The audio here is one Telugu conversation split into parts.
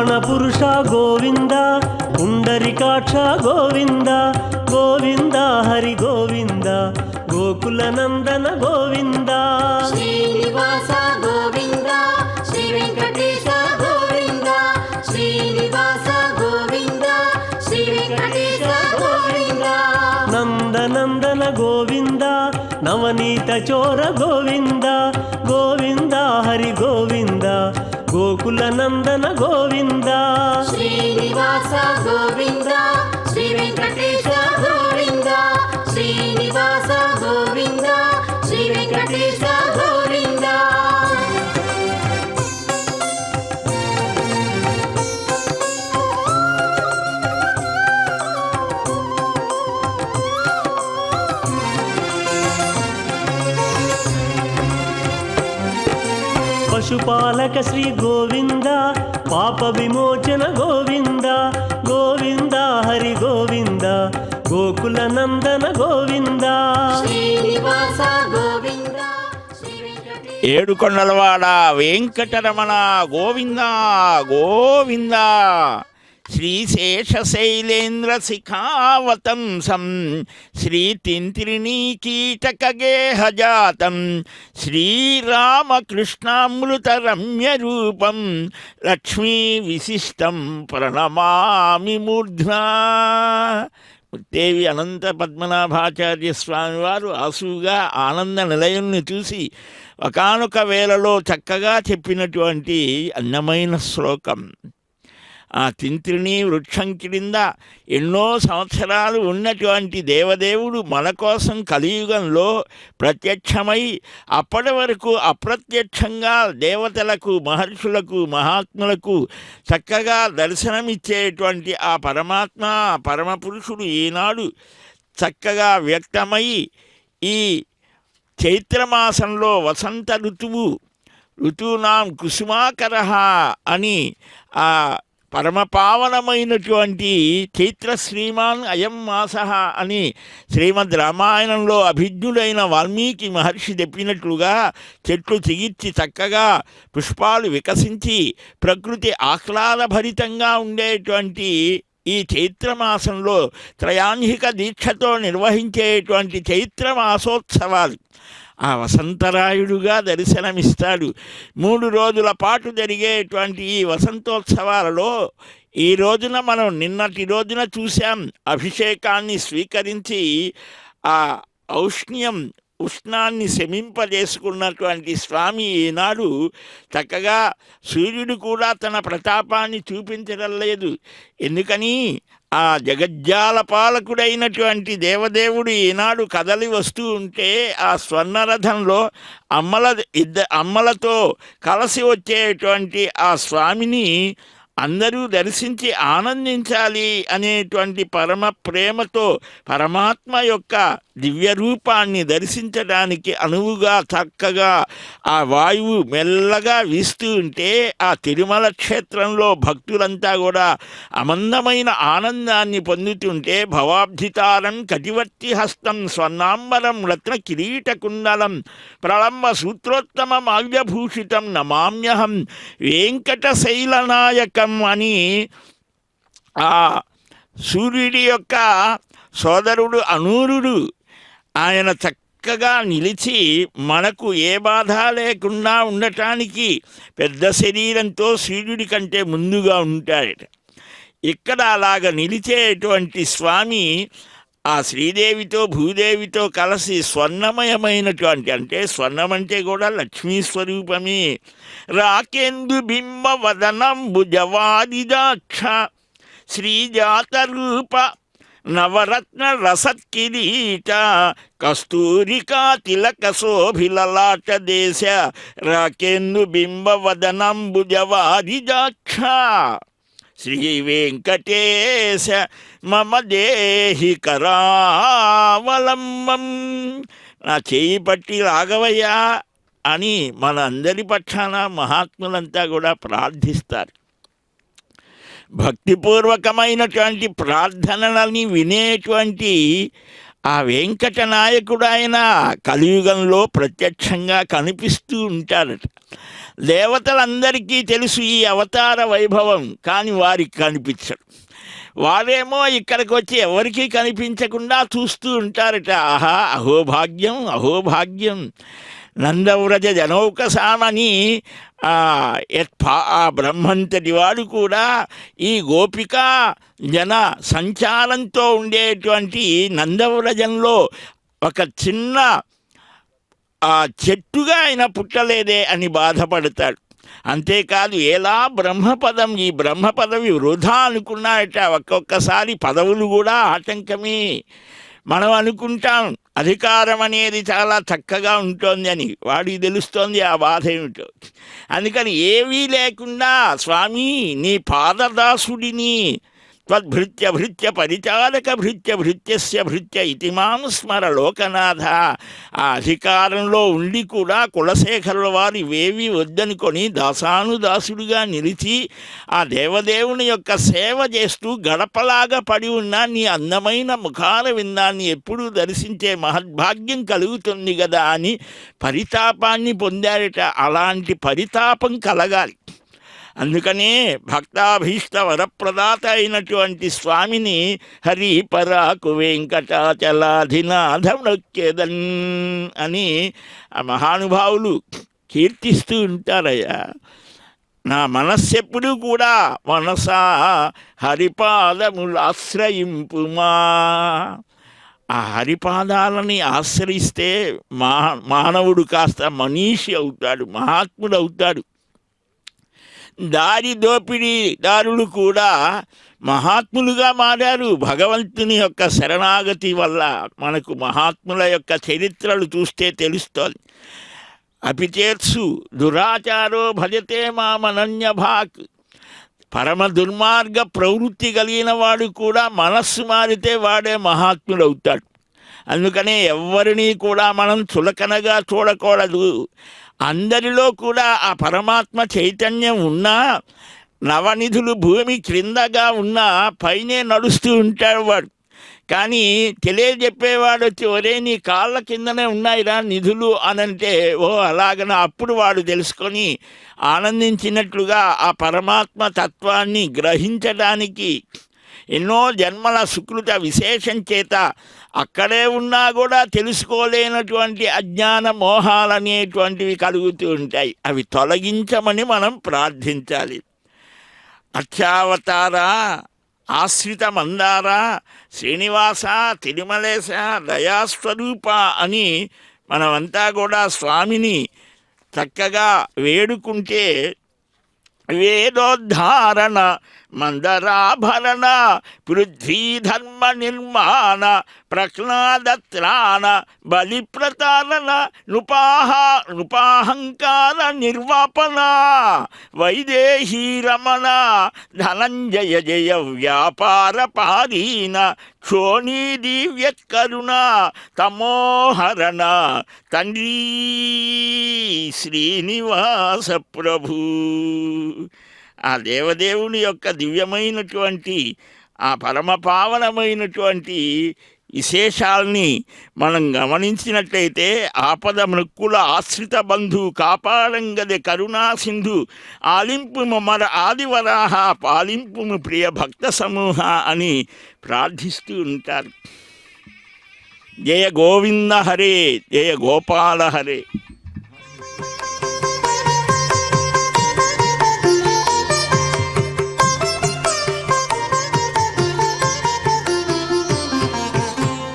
ప్రాణపురుష గోవింద, పుండరికాక్ష గోవింద, గోవింద హరి గోవింద, గోకుల నందన గోవింద. శ్రీనివాస గోవింద, శ్రీ వెంకటేశ గోవింద, శ్రీనివాస గోవింద, శ్రీ వెంకటేశ గోవింద. నందనందన గోవింద, నవనీత చోర గోవింద, గోవింద హరి గోవింద, గోకుల నందన గోవింద. శ్రీనివాస గోవింద, శ్రీ వెంకటేశ గోవింద, శ్రీనివాస గోవింద, శ్రీ వెంకటేశ గోవింద. పశుపాలక శ్రీ గోవింద, పాప విమోచన గోవింద, గోవింద హరి గోవింద, గోకుల నందన గోవింద. శ్రీనివాస గోవింద, శ్రీ వెంకటేశ. ఏడుకొండలవాడ వెంకటరమణ గోవింద గోవింద. శ్రీశేషశైలేంద్ర శిఖావతంసం, శ్రీతింత్రిణీ కీటకగేహజాతం, శ్రీరామకృష్ణామృత రమ్యరూపం, లక్ష్మీ విశిష్టం ప్రణమామి మూర్ధ్నా. దేవి అనంత పద్మనాభాచార్య స్వామివారు ఆసుగా ఆనంద నిలయంని చూసి ఒకానొక వేళలో చక్కగా చెప్పినటువంటి అన్నమైన శ్లోకం. ఆ తింత్రిణీ వృక్షం క్రింద ఎన్నో సంవత్సరాలు ఉన్నటువంటి దేవదేవుడు మన కోసం కలియుగంలో ప్రత్యక్షమై అప్పటి వరకు అప్రత్యక్షంగా దేవతలకు మహర్షులకు మహాత్ములకు చక్కగా దర్శనమిచ్చేటువంటి ఆ పరమాత్మ పరమపురుషుడు ఈనాడు చక్కగా వ్యక్తమై ఈ చైత్రమాసంలో వసంత ఋతువునాం కుసుమాకరః అని ఆ పరమపావనమైనటువంటి చైత్ర శ్రీమాన్ అయం మాసః అని శ్రీమద్ రామాయణంలో అభిజ్ఞుడైన వాల్మీకి మహర్షి చెప్పినట్లుగా చెట్లు చిగిర్చి చక్కగా పుష్పాలు వికసించి ప్రకృతి ఆహ్లాదభరితంగా ఉండేటువంటి ఈ చైత్రమాసంలో త్రయాన్హిక దీక్షతో నిర్వహించేటువంటి చైత్రమాసోత్సవాలు ఆ వసంతరాయుడుగా దర్శనమిస్తాడు. 3 రోజుల పాటు జరిగేటువంటి ఈ వసంతోత్సవాలలో ఈ రోజున మనం నిన్నటి రోజున చూసాం. అభిషేకాన్ని స్వీకరించి ఆ ఉష్ణాన్ని శమింపజేసుకున్నటువంటి స్వామి ఈనాడు చక్కగా సూర్యుడు కూడా తన ప్రతాపాన్ని చూపించడం లేదు. ఎందుకని ఆ జగజ్జాల పాలకుడైనటువంటి దేవదేవుడు ఈనాడు కదలి వస్తూ ఉంటే ఆ స్వర్ణరథంలో అమ్మలతో కలిసి వచ్చేటువంటి ఆ స్వామిని అందరూ దర్శించి ఆనందించాలి అనేటువంటి పరమ ప్రేమతో పరమాత్మ యొక్క దివ్య రూపాన్ని దర్శించడానికి అనువుగా చక్కగా ఆ వాయువు మెల్లగా వీస్తూ ఉంటే ఆ తిరుమల క్షేత్రంలో భక్తులంతా కూడా అమందమైన ఆనందాన్ని పొందుతుంటే భవాబ్ధితారం కటివర్తి హస్తం స్వర్ణాంబరం రత్న కిరీటకుండలం ప్రళంబ సూత్రోత్తమ మాల్యభూషితం నమామ్యహం వెంకటశైలనాయకం అని ఆ సూర్యుడి యొక్క సోదరుడు అనూరుడు ఆయన చక్కగా నిలిచి మనకు ఏ బాధ లేకుండా ఉండటానికి పెద్ద శరీరంతో సూర్యుడి కంటే ముందుగా ఉంటాడట. ఇక్కడ అలాగ నిలిచేటువంటి స్వామి ఆ శ్రీదేవితో భూదేవితో కలిసి స్వర్ణమయమైనటువంటి, అంటే స్వర్ణం అంటే కూడా లక్ష్మీ స్వరూపమే. రాకేందు బింబ వదనంబుజవాదిదాక్ష శ్రీజాత రూప నవరత్న రసత్కిరీట కస్తూరికా తిలక శోభిలలాట దేశ రాకేందు బింబ వదనంబుజవాదిదాక్ష శ్రీ వెంకటేశ మమ దేహి కరావలంబం. నా చేయి పట్టి రాఘవయ్యా అని మన అందరి పక్షాన మహాత్ములంతా కూడా ప్రార్థిస్తారు. భక్తిపూర్వకమైనటువంటి ప్రార్థనలని వినేటువంటి ఆ వెంకట నాయకుడు ఆయన కలియుగంలో ప్రత్యక్షంగా కనిపిస్తూ ఉంటారట. దేవతలందరికీ తెలుసు ఈ అవతార వైభవం, కానీ వారికి కనిపించడు. వారేమో ఇక్కడికి వచ్చి ఎవరికీ కనిపించకుండా చూస్తూ ఉంటారట. ఆహా, అహోభాగ్యం అహోభాగ్యం. నందవ్రజ జనౌకసామని ఆ బ్రహ్మంతటి వాడు కూడా ఈ గోపిక జన సంచారంతో ఉండేటువంటి నందవ్రజంలో ఒక చిన్న చెట్టుగా ఆయన పుట్టలేదే అని బాధపడతాడు. అంతేకాదు, ఎలా బ్రహ్మపదం, ఈ బ్రహ్మపదవి వృధా అనుకున్నాడట. ఒక్కొక్కసారి పదవులు కూడా ఆటంకమే. మనం అనుకుంటాం అధికారం అనేది చాలా చక్కగా ఉంటుంది అని, వాడికి తెలుస్తోంది ఆ బాధ ఏమిటో. అందుకని ఏవీ లేకుండా స్వామి నీ పాదదాసుడిని త్వద్భృత్య భృత్య పరిచారక భృత్య భృత్యస్య భృత్య ఇతి మాం స్మర లోకనాథ. ఆ అధికారంలో ఉండి కూడా కులశేఖరుల వారు ఇవేవి వద్దనుకొని దాసానుదాసుడిగా నిలిచి ఆ దేవదేవుని యొక్క సేవ చేస్తూ గడపలాగా పడి ఉన్న నీ అందమైన ముఖాల విందాన్ని ఎప్పుడూ దర్శించే మహద్భాగ్యం కలుగుతుంది కదా అని పరితాపాన్ని పొందారట. అలాంటి పరితాపం కలగాలి. అందుకనే భక్తాభీష్ట వరప్రదాత అయినటువంటి స్వామిని హరి పరాకు వెంకటాచలాధినాథనొక్కేదన్ అని ఆ మహానుభావులు కీర్తిస్తూ ఉంటారయ్యా. నా మనస్సెప్పుడు కూడా మనసా హరిపాదములు ఆశ్రయింపుమా. ఆ హరిపాదాలని ఆశ్రయిస్తే మానవుడు కాస్త మనీషి అవుతాడు, మహాత్ముడు అవుతాడు. దారి దోపిడీదారులు కూడా మహాత్ములుగా మారారు భగవంతుని యొక్క శరణాగతి వల్ల. మనకు మహాత్ముల యొక్క చరిత్రలు చూస్తే తెలుస్తోంది. అపిచేత్సు దురాచారో భజతే మామనన్యభాక్. పరమ దుర్మార్గ ప్రవృత్తి కలిగిన వాడు కూడా మనస్సు మారితే వాడే మహాత్ముడు అవుతాడు. అందుకనే ఎవరినీ కూడా మనం చులకనగా చూడకూడదు. అందరిలో కూడా ఆ పరమాత్మ చైతన్యం ఉన్నా, నవనిధులు భూమి క్రిందగా ఉన్నా పైనే నడుస్తూ ఉంటాడు వాడు. కానీ తెలియజెప్పేవాడు వచ్చి ఒరే నీ కాళ్ళ కిందనే ఉన్నాయిరా నిధులు అనంటే ఓ అలాగన అప్పుడు వాడు తెలుసుకొని ఆనందించినట్లుగా ఆ పరమాత్మ తత్వాన్ని గ్రహించడానికి ఎన్నో జన్మల సుకృత విశేషం చేత అక్కడే ఉన్నా కూడా తెలుసుకోలేనటువంటి అజ్ఞాన మోహాలనేటువంటివి కలుగుతూ ఉంటాయి. అవి తొలగించమని మనం ప్రార్థించాలి. అక్షావతార, ఆశ్రిత మందార, శ్రీనివాస, తిరుమలేశ, దయాస్వరూప అని మనమంతా కూడా స్వామిని చక్కగా వేడుకుంటే వేదోద్ధారణ మందరాభరణ పృథ్వీధర్మ నిర్మాణ ప్రజ్ఞాదత్రాణ బలిప్రతారణ నృపాహంకార నిర్వాపన వైదేహీ రమణ ధనంజయ జయ వ్యాపార పారీన క్షోణీ దివ్యకరుణ తమోహరణ తండ్రి శ్రీనివాస ప్రభు. ఆ దేవదేవుని యొక్క దివ్యమైనటువంటి ఆ పరమపావనమైనటువంటి విశేషాల్ని మనం గమనించినట్లయితే ఆపద మృక్కుల ఆశ్రిత బంధు కాపాడంగది కరుణా సింధు ఆలింపు మర ఆదివరాహ పాలింపు ప్రియ భక్త సమూహ అని ప్రార్థిస్తూ ఉంటారు. జయ గోవింద హరే, జయ గోపాల హరే.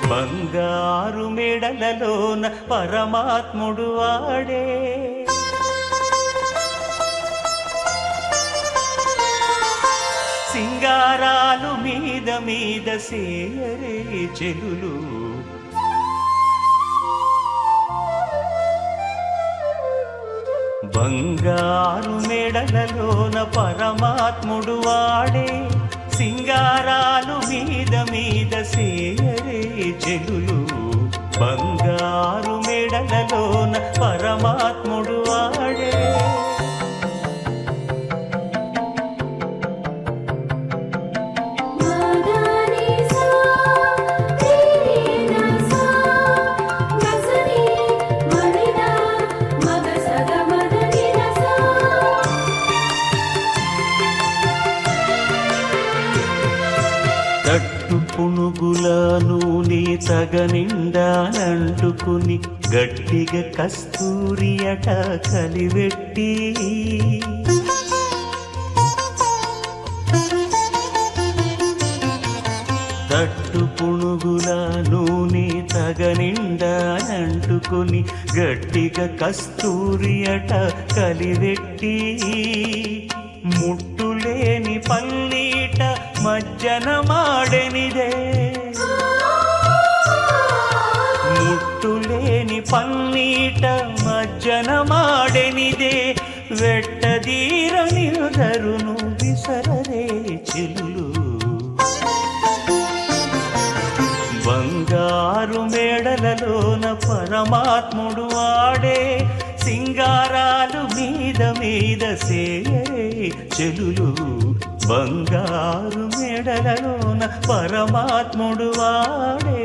బంగారు మెడలలోన పరమాత్ముడు వాడే, సింగారాలు మీద మీద సేయరే చెలులు, బంగారు మెడలలోన పరమాత్ముడు వాడే, సింగారాలు మీద మీద సేయరే చెలులు, బంగారు మెడలలోన పరమాత్ముడు వాడే. పునుగుల నూనె తగనిండానంటుకుని గట్టిగా కస్తూరి అట కలివెట్టి తట్టు పునుగుల నూనె తగనిండానంటుకుని గట్టిగా కస్తూరి అట కలివెట్టి ముట్టులేని పల్లీట మజ్జన మాడెనిదే ముట్టులేని పల్లీట మజ్జన మాడెనిదే వెట్టదీర నిరుదరును విసరరే చెల్లు బంగారు మేడలలోన పరమాత్ముడు వాడే సింగారాలు మీద మీద సేయరే చెలులు బంగారు మేడలలోన పరమాత్ముడు వాడే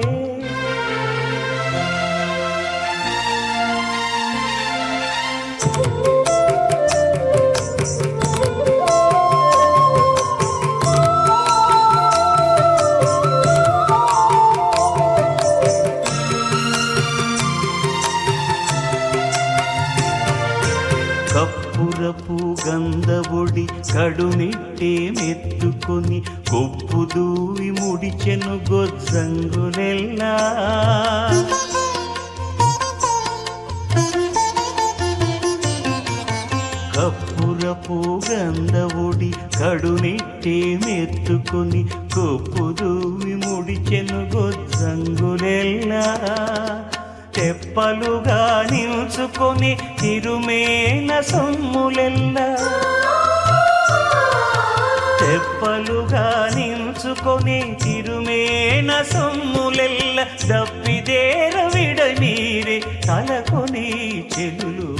కప్పురపు గంధబొడి కడునిట్టే మెత్తుకొని కొప్పు దూవి ముడిచెను గొజ్జంగులెల్లా కప్పురపు గంధబొడి కడునిట్టే మెత్తుకొని కొప్పు దూవి ముడిచెను గొజ్జంగులెల్లా తెప్పలుగా నిల్చుకొని తిరుమేన సొమ్ములెల్ల తెప్పలుగా నిల్చుకొని తిరుమేన సొమ్ములెల్ల దప్పిదేర విడనీరే తలకొని చెలులు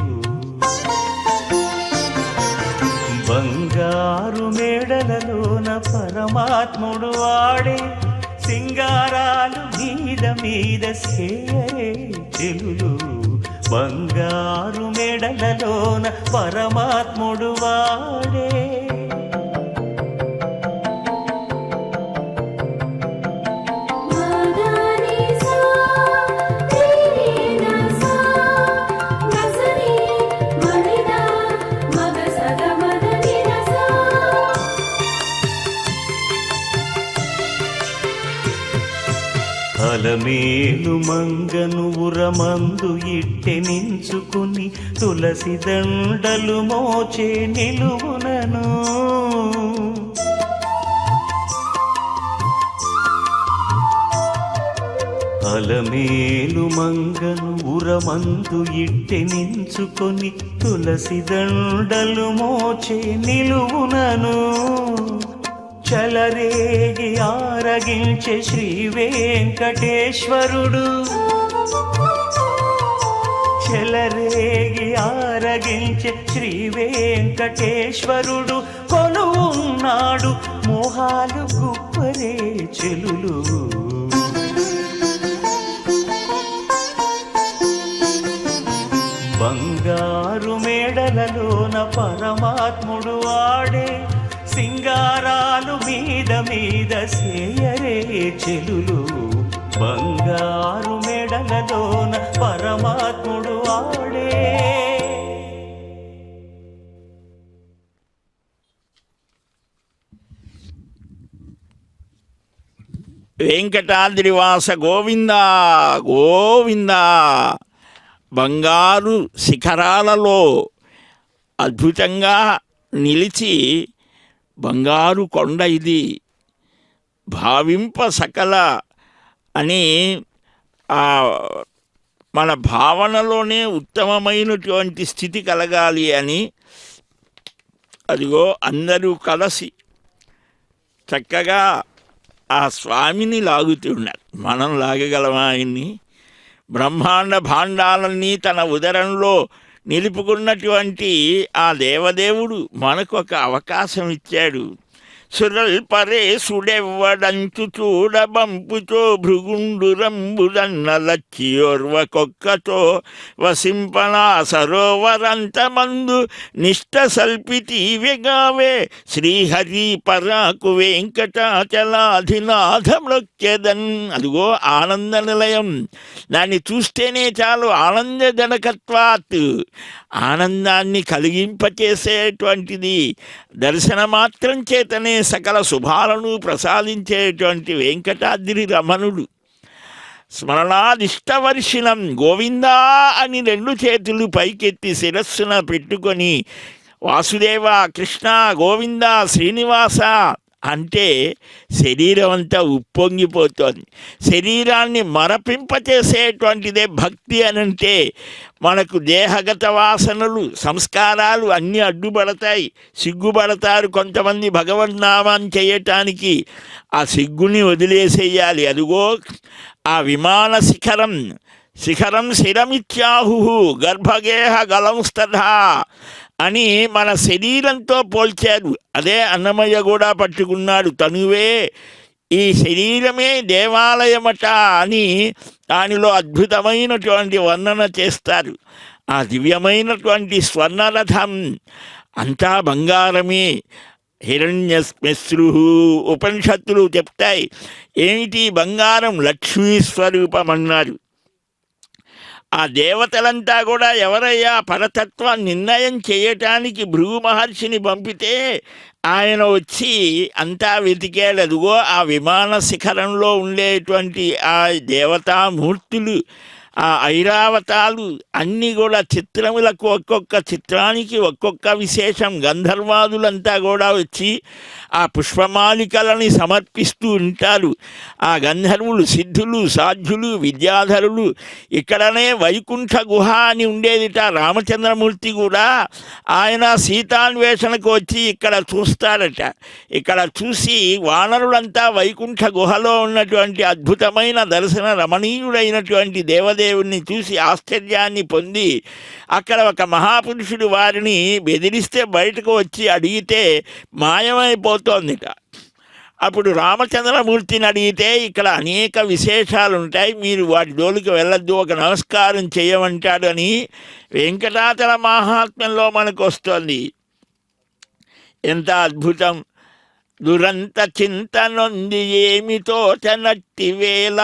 బంగారు మేడలలోన పరమాత్ముడు వాడే సింగారాలు మీద మీద సేయరే చెలులు బంగారు మెడలలోన పరమాత్ముడు వాడే అలమేలు మంగను ఉరమందు ఇట్టె నించుకుని తులసి దండలు మోచే నిలువునను అలమేలు మంగను ఉరమందు ఇట్టె నించుకొని తులసి దండలు మోచే నిలువునను చలరేగి ఆరగించే శ్రీ వెంకటేశ్వరుడు చలరేగి ఆరగించే శ్రీ వెంకటేశ్వరుడు కొలువున్నాడు మోహాలు గుప్పరే చెలులు బంగారు మేడలలోన పరమాత్ముడు వాడే సింగారాలు మీద మీద సేయరే చెలులు బంగారు మెడలలోన పరమాత్ముడు వాడే వెంకటాద్రివాస గోవింద గోవింద బంగారు శిఖరాలలో అద్భుతంగా నిలిచి బంగారు కొండ ఇది భావింప సకల అని మన భావనలోనే ఉత్తమమైనటువంటి స్థితి కలగాలి అని అదిగో అందరూ కలిసి చక్కగా ఆ స్వామిని లాగుతున్నారు. మనం లాగగలమా ఆయన్ని? బ్రహ్మాండ భాండాలన్నీ తన ఉదరంలో నిలుపుకున్నటువంటి ఆ దేవదేవుడు మనకు ఒక అవకాశం ఇచ్చాడు. సురల్పరేసుడెవ్వడంచు చూడబంపుతో భృగుండురంబుదన్నలచ్చియోర్వకొక్కతో వసింపనా సరోవరంతమందు నిష్ట సల్పితీవెగావే శ్రీహరి పరాకు వెంకటాచలాధినాథమృక్యదన్. అదిగో ఆనంద నిలయం, దాన్ని చూస్తేనే చాలు ఆనందజనకత్వాత్, ఆనందాన్ని కలిగింపచేసేటువంటిది. దర్శన మాత్రం చేతనే సకల శుభాలను ప్రసాదించేటువంటి వెంకటాద్రి రమణుడు. స్మరణాదిష్టవర్షిణం గోవిందా అని రెండు చేతులు పైకెత్తి శిరస్సున పెట్టుకొని వాసుదేవ, కృష్ణ, గోవింద, శ్రీనివాస అంటే శరీరం అంతా ఉప్పొంగిపోతోంది. శరీరాన్ని మరపింపచేసేటువంటిదే భక్తి అనంటే మనకు దేహగత వాసనలు, సంస్కారాలు అన్నీ అడ్డుపడతాయి. సిగ్గుపడతారు కొంతమంది భగవన్నామం చేయటానికి. ఆ సిగ్గుని వదిలేసేయాలి. అదిగో ఆ విమాన శిఖరం శిరమిత్యాహు గర్భగేహ గలంస్తథా అని మన శరీరంతో పోల్చారు. అదే అన్నమయ్య కూడా పట్టుకున్నాడు. తనువే ఈ శరీరమే దేవాలయమట అని దానిలో అద్భుతమైనటువంటి వర్ణన చేస్తారు. ఆ దివ్యమైనటువంటి స్వర్ణరథం అంతా బంగారమే. హిరణ్యశ్మశ్రు ఉపనిషత్తులు చెప్తాయి. ఏమిటి బంగారం? లక్ష్మీ స్వరూపం అన్నారు. ఆ దేవతలంతా కూడా ఎవరయ్యా పరతత్వ నిర్ణయం చేయటానికి భృగు మహర్షిని పంపితే ఆయన వచ్చి అంతా వెతికాడు. అదిగో ఆ విమాన శిఖరంలో ఉండేటువంటి ఆ దేవతామూర్తులు, ఆ ఐరావతాలు అన్నీ కూడా చిత్రములకు ఒక్కొక్క చిత్రానికి ఒక్కొక్క విశేషం. గంధర్వాదులంతా కూడా వచ్చి ఆ పుష్పమాలికలని సమర్పిస్తూ ఉంటారు. ఆ గంధర్వులు సిద్ధులు, సాధ్యులు, విద్యాధరులు. ఇక్కడనే వైకుంఠ గుహ అని ఉండేదిట. రామచంద్రమూర్తి కూడా ఆయన సీతాన్వేషణకు వచ్చి ఇక్కడ చూస్తాడట. ఇక్కడ చూసి వానరులంతా వైకుంఠ గుహలో ఉన్నటువంటి అద్భుతమైన దర్శన రమణీయుడైనటువంటి దేవదేవుణ్ణి చూసి ఆశ్చర్యాన్ని పొంది అక్కడ ఒక మహాపురుషుడు వారిని బెదిరిస్తే బయటకు వచ్చి అడిగితే మాయమైపోతోందిట. అప్పుడు రామచంద్రమూర్తిని అడిగితే ఇక్కడ అనేక విశేషాలు ఉంటాయి, మీరు వాటి జోలికి వెళ్ళొద్దు, ఒక నమస్కారం చేయమంటాడు అని వెంకటాచల మహాత్మ్యంలో మనకు వస్తుంది. ఎంత అద్భుతం! దురంత చింతనొంది ఏమితో చనట్టి వేళ.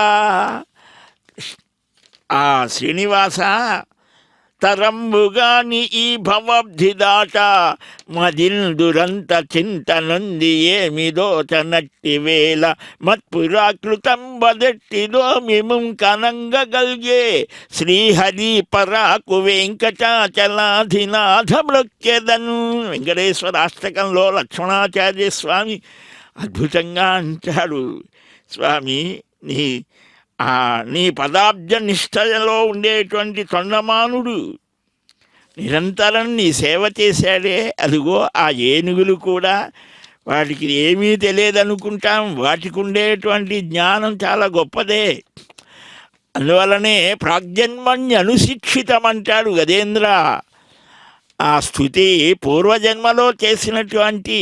ఆ శ్రీనివాస తరంబుగాని ఈ భవబ్ధి దాట మదిన్ దురంత చింతనంది ఏమిదో చనట్టి వేళ మత్పురాకృతం బదెట్టిదో మిముం కనంగగల్గే శ్రీహరి పరాకు వెంకటాచలాధినాథమృక్యదన్. వెంకటేశ్వర అష్టకంలో లక్ష్మణాచార్య స్వామి అద్భుతంగా అంటాడు, స్వామి నీ పదాబ్జ నిష్టలో ఉండేటువంటి తొండమానుడు నిరంతరం నీ సేవ చేశాడే. అదిగో ఆ ఏనుగులు కూడా వాటికి ఏమీ తెలియదనుకుంటాం, వాటికి ఉండేటువంటి జ్ఞానం చాలా గొప్పదే. అందువలనే ప్రాగ్జన్మణ్య అనుశిక్షితం అంటాడు గజేంద్ర. ఆ స్థుతి పూర్వజన్మలో చేసినటువంటి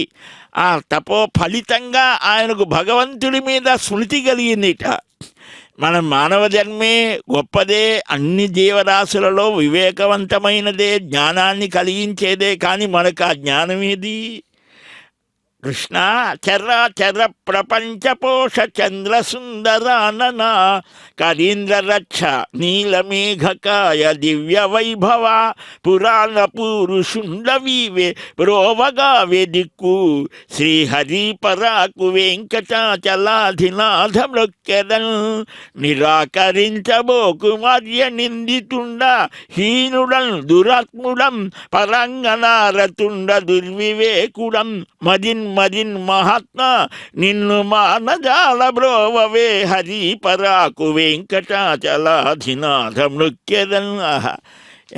ఆ తపో ఫలితంగా ఆయనకు భగవంతుడి మీద స్మృతి కలిగిందిట. మన మానవ జన్మే గొప్పదే, అన్ని జీవరాశులలో వివేకవంతమైనదే, జ్ఞానాన్ని కలిగించేదే. కానీ మనకు ఆ జ్ఞానం ఏది? కృష్ణ చర ప్రపంచపోష చంద్ర సుందరానన కరీంద్ర రక్ష నీలమేఘకాయ దివ్య వైభవ పురాణ పురుషుండవీవే ప్రోవగావే దిక్కు శ్రీహరి పరాకు వెంకటాచలాధినాథమృక్యదన్. నిరాకరించబోకు మార్య నిందితుండ హీనుడం దురాత్ముడం పరంగనారతుండ దుర్వివేకుడం మదిన్ మహాత్మా నిన్ను మానజాల బ్రోవవే హరి పరాకు వెంకటాచలాధినాథమృక్యదన్.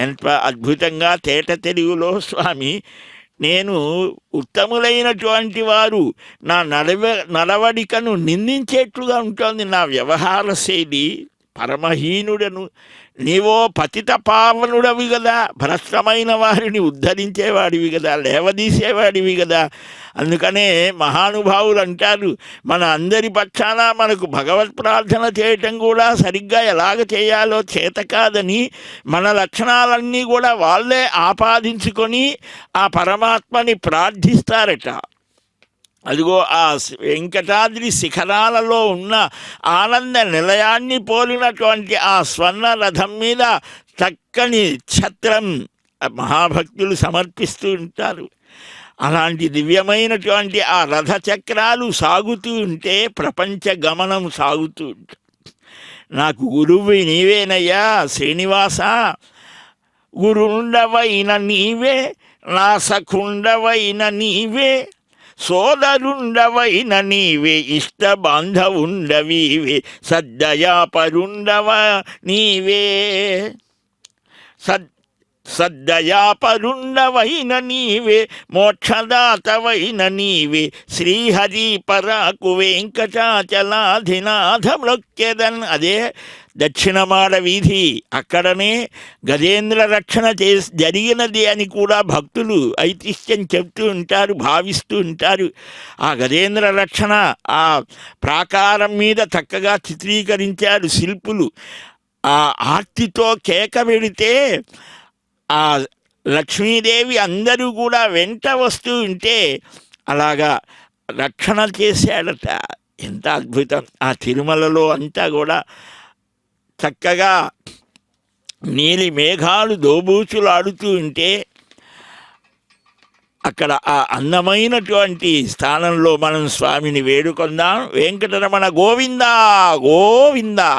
ఎంత అద్భుతంగా తేట తెలుగులో స్వామి, నేను ఉత్తములైనటువంటి వారు నా నడవడికను నిందించేట్లుగా ఉంటుంది నా వ్యవహార శైలి. పరమహీనుడను, నీవో పతిత పావనుడవి కదా, భ్రష్టమైన వారిని ఉద్ధరించేవాడివి కదా, లేవదీసేవాడివి కదా. అందుకనే మహానుభావులు అంటారు, మన అందరి పక్షాన మనకు భగవత్ ప్రార్థన చేయటం కూడా సరిగ్గా ఎలాగ చేయాలో చేత కాదని మన లక్షణాలన్నీ కూడా వాళ్ళే ఆపాదించుకొని ఆ పరమాత్మని ప్రార్థిస్తారట. అదిగో ఆ వెంకటాద్రి శిఖరాలలో ఉన్న ఆనంద నిలయాన్ని పోలినటువంటి ఆ స్వర్ణ రథం మీద చక్కని ఛత్రం మహాభక్తులు సమర్పిస్తూ ఉంటారు. అలాంటి దివ్యమైనటువంటి ఆ రథ చక్రాలు సాగుతూ ఉంటే ప్రపంచ గమనం సాగుతూ ఉంటుంది. నాకు గురువు నీవేనయ్యా శ్రీనివాస, గురుండవైన నీవే, నా సఖుండవైన నీవే, సోదరుండవైన నీవే, ఇష్ట బాంధవుండవీవే, సద్దయాపరుండవ నీవే, సద్దయాపరుండవైన నీవే, మోక్షదాతవైన నీవే, శ్రీహరి పరాకు వెంకటాచలాధినాథ మ్రొక్కెదన్. అదే దక్షిణమాడ వీధి, అక్కడనే గజేంద్ర రక్షణ జరిగినది అని కూడా భక్తులు ఐతిహ్యం చెప్తూ ఉంటారు, భావిస్తూ ఉంటారు. ఆ గజేంద్ర రక్షణ ఆ ప్రాకారం మీద చక్కగా చిత్రీకరించారు శిల్పులు. ఆ ఆర్తితో కేక పెడితే ఆ లక్ష్మీదేవి అందరూ కూడా వెంట వస్తూ ఉంటే అలాగా రక్షణ చేశాడట. ఎంత అద్భుతం! ఆ తిరుమలలో అంతా కూడా చక్కగా నీలి మేఘాలు దోబూచులాడుతూ ఉంటే అక్కడ ఆ అందమైనటువంటి స్థానంలో మనం స్వామిని వేడుకొందాం. వెంకటరమణ గోవిందా గోవిందా.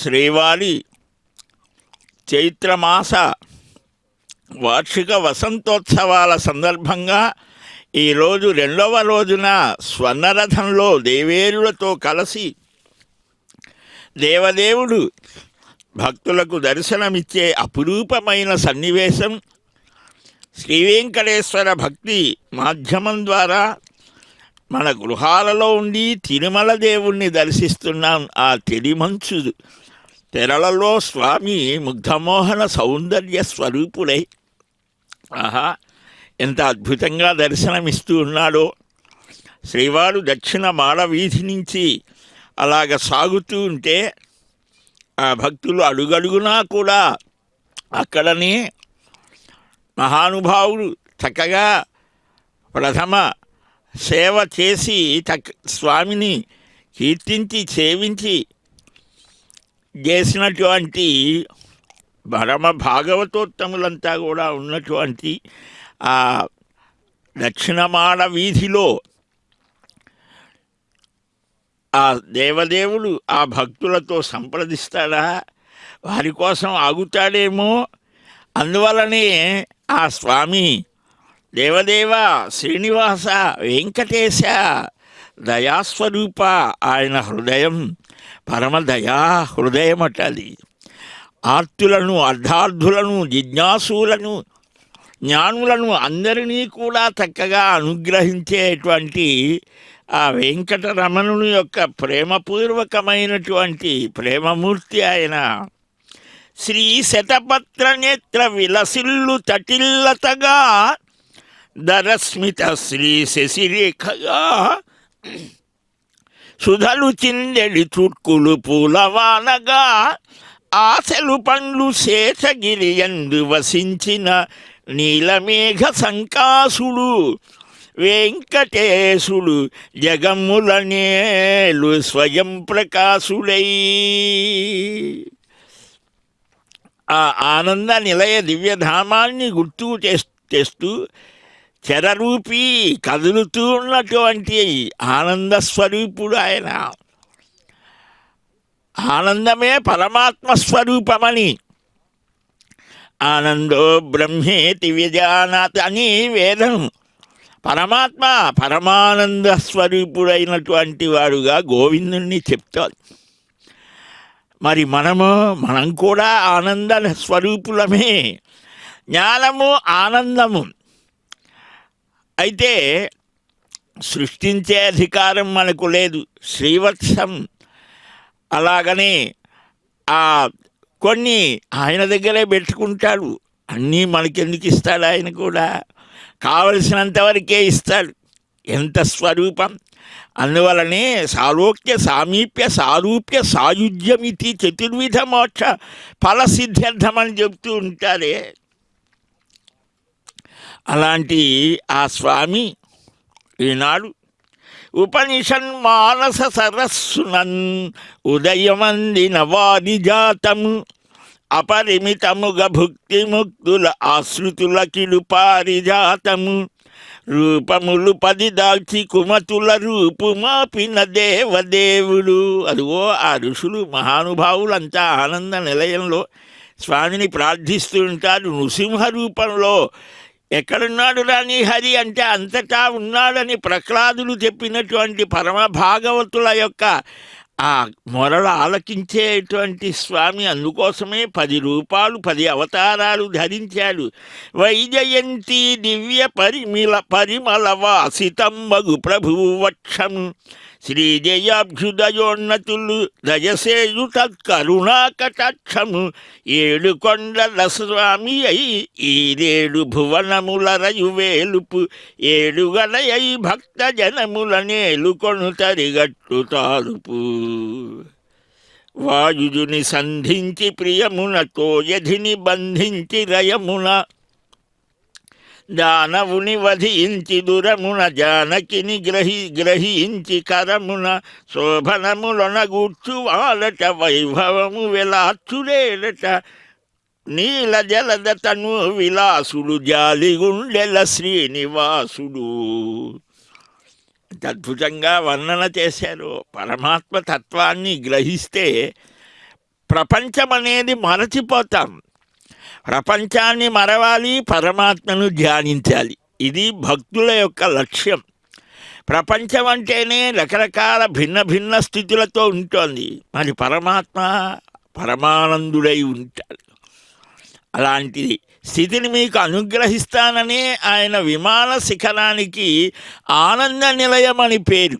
శ్రీవారి చైత్రమాస వార్షిక వసంతోత్సవాల సందర్భంగా ఈరోజు 2వ రోజున స్వర్ణరథంలో దేవేరులతో కలిసి దేవదేవుడు భక్తులకు దర్శనమిచ్చే అపురూపమైన సన్నివేశం శ్రీ వెంకటేశ్వర భక్తి మాధ్యమం ద్వారా మన గృహాలలో ఉండి తిరుమల దేవుణ్ణి దర్శిస్తున్నాం. ఆ తెలిమంచు తెరలలో స్వామి ముగ్ధమోహన సౌందర్య స్వరూపుడై ఆహా ఎంత అద్భుతంగా దర్శనమిస్తూ ఉన్నాడో. శ్రీవారు దక్షిణ మాడవీధి నుంచి అలాగ సాగుతూ ఉంటే ఆ భక్తులు అడుగడుగునా కూడా అక్కడనే మహానుభావుడు చక్కగా ప్రథమ సేవ చేసి స్వామిని కీర్తించి సేవించి చేసినటువంటి పరమ భాగవతోత్తములంతా కూడా ఉన్నటువంటి ఆ దక్షిణమాడ వీధిలో ఆ దేవదేవుడు ఆ భక్తులతో సంప్రదిస్తాడా, వారి కోసం ఆగుతాడేమో. అందువలనే ఆ స్వామి దేవదేవ శ్రీనివాస వెంకటేశ దయాస్వరూప, ఆయన హృదయం పరమదయా హృదయం అటది. ఆర్తులను అర్ధార్థులను జిజ్ఞాసులను జ్ఞానులను అందరినీ కూడా చక్కగా అనుగ్రహించేటువంటి ఆ వెంకటరమణుని యొక్క ప్రేమపూర్వకమైనటువంటి ప్రేమమూర్తి ఆయన. శ్రీ శతపత్ర నేత్ర విలసిల్లు తటిల్లతగా దరస్మిత శ్రీ శశిరేఖగా సుధలు చిందెడి చుట్కులు పూలవానగా ఆశలు పండ్లు శేషగిరి యందు వసించిన నీలమేఘ సంకాసుడు వెంకటేశుడు జగమ్ములనేలు స్వయం ప్రకాశుడై. ఆ ఆనంద నిలయ దివ్యధామాన్ని గుర్తు చేస్తూ చరరూపీ కదులుతూ ఉన్నటువంటి ఆనంద స్వరూపుడు ఆయన. ఆనందమే పరమాత్మ స్వరూపమని, ఆనందో బ్రహ్మేతి వ్యజానాత్ అని వేదం పరమాత్మ పరమానంద స్వరూపుడైనటువంటి వాడుగా గోవిందుణ్ణి చెప్తాడు. మరి మనం కూడా ఆనంద స్వరూపులమే. జ్ఞానము ఆనందము. అయితే సృష్టించే అధికారం మనకు లేదు. శ్రీవత్సం అలాగనే కొన్ని ఆయన దగ్గరే పెట్టుకుంటాడు. అన్నీ మనకెందుకు ఇస్తాడు? ఆయన కూడా కావలసినంతవరకే ఇస్తాడు. ఎంత స్వరూపం! అందువలనే సాలోక్య సామీప్య సారూప్య సాయుధ్యమితి చతుర్విధ మోక్ష ఫలసిద్ధ్యర్థమని చెప్తూ ఉంటారే. అలాంటి ఆ స్వామి ఈనాడు ఉపనిషన్ మానస సరస్సునన్ ఉదయమందిన వారి జాతము అపరిమితముగా భుక్తి ముక్తుల ఆశ్రుతుల కిడు పారిజాతము రూపములు 10 దాల్చి కుమతుల రూపు మాపిన దేవదేవుడు. అదిగో ఆ ఋషులు మహానుభావులంతా ఆనంద నిలయంలో స్వామిని ప్రార్థిస్తూ ఉంటారు. నృసింహ రూపంలో ఎక్కడున్నాడు రాని హరి అంటే అంతటా ఉన్నాడని ప్రహ్లాదులు చెప్పినటువంటి పరమ భాగవతుల యొక్క ఆ మొరలు ఆలకించేటువంటి స్వామి. అందుకోసమే 10 రూపాలు 10 అవతారాలు ధరించాడు. వైజయంతి దివ్య పరిమళ వాసితంబగు ప్రభువు వక్షము శ్రీజయాభ్యుదయోన్నతులు దయసేయు తత్కరుణా కటాక్షము 7 కొండల స్వామి అయి 7 భువనముల రయువేలుపు 7 గలయై భక్త జనముల నేలుకొను తరిగట్టు తాలుపు వాయుజుని సంధించి ప్రియమునతో యధిని బంధించి రయమున దానవుని వధించి దురమున జానకిని గ్రహించి కరమున శోభనములన గూర్చు వాలట వైభవము వెలార్చులేడట నీల జలద తను విలాసుడు జాలిగుండెల శ్రీనివాసుడు. అద్భుతంగా వర్ణన చేశారు. పరమాత్మ తత్వాన్ని గ్రహిస్తే ప్రపంచం అనేది మరచిపోతాం. ప్రపంచాన్ని మరవాలి, పరమాత్మను ధ్యానించాలి. ఇది భక్తుల యొక్క లక్ష్యం. ప్రపంచం అంటేనే రకరకాల భిన్న భిన్న స్థితులతో ఉంటుంది. మరి పరమాత్మ పరమానందుడై ఉంటాడు. అలాంటి స్థితిని మీకు అనుగ్రహిస్తాననే ఆయన విమాన శిఖరానికి ఆనంద నిలయం అని పేరు.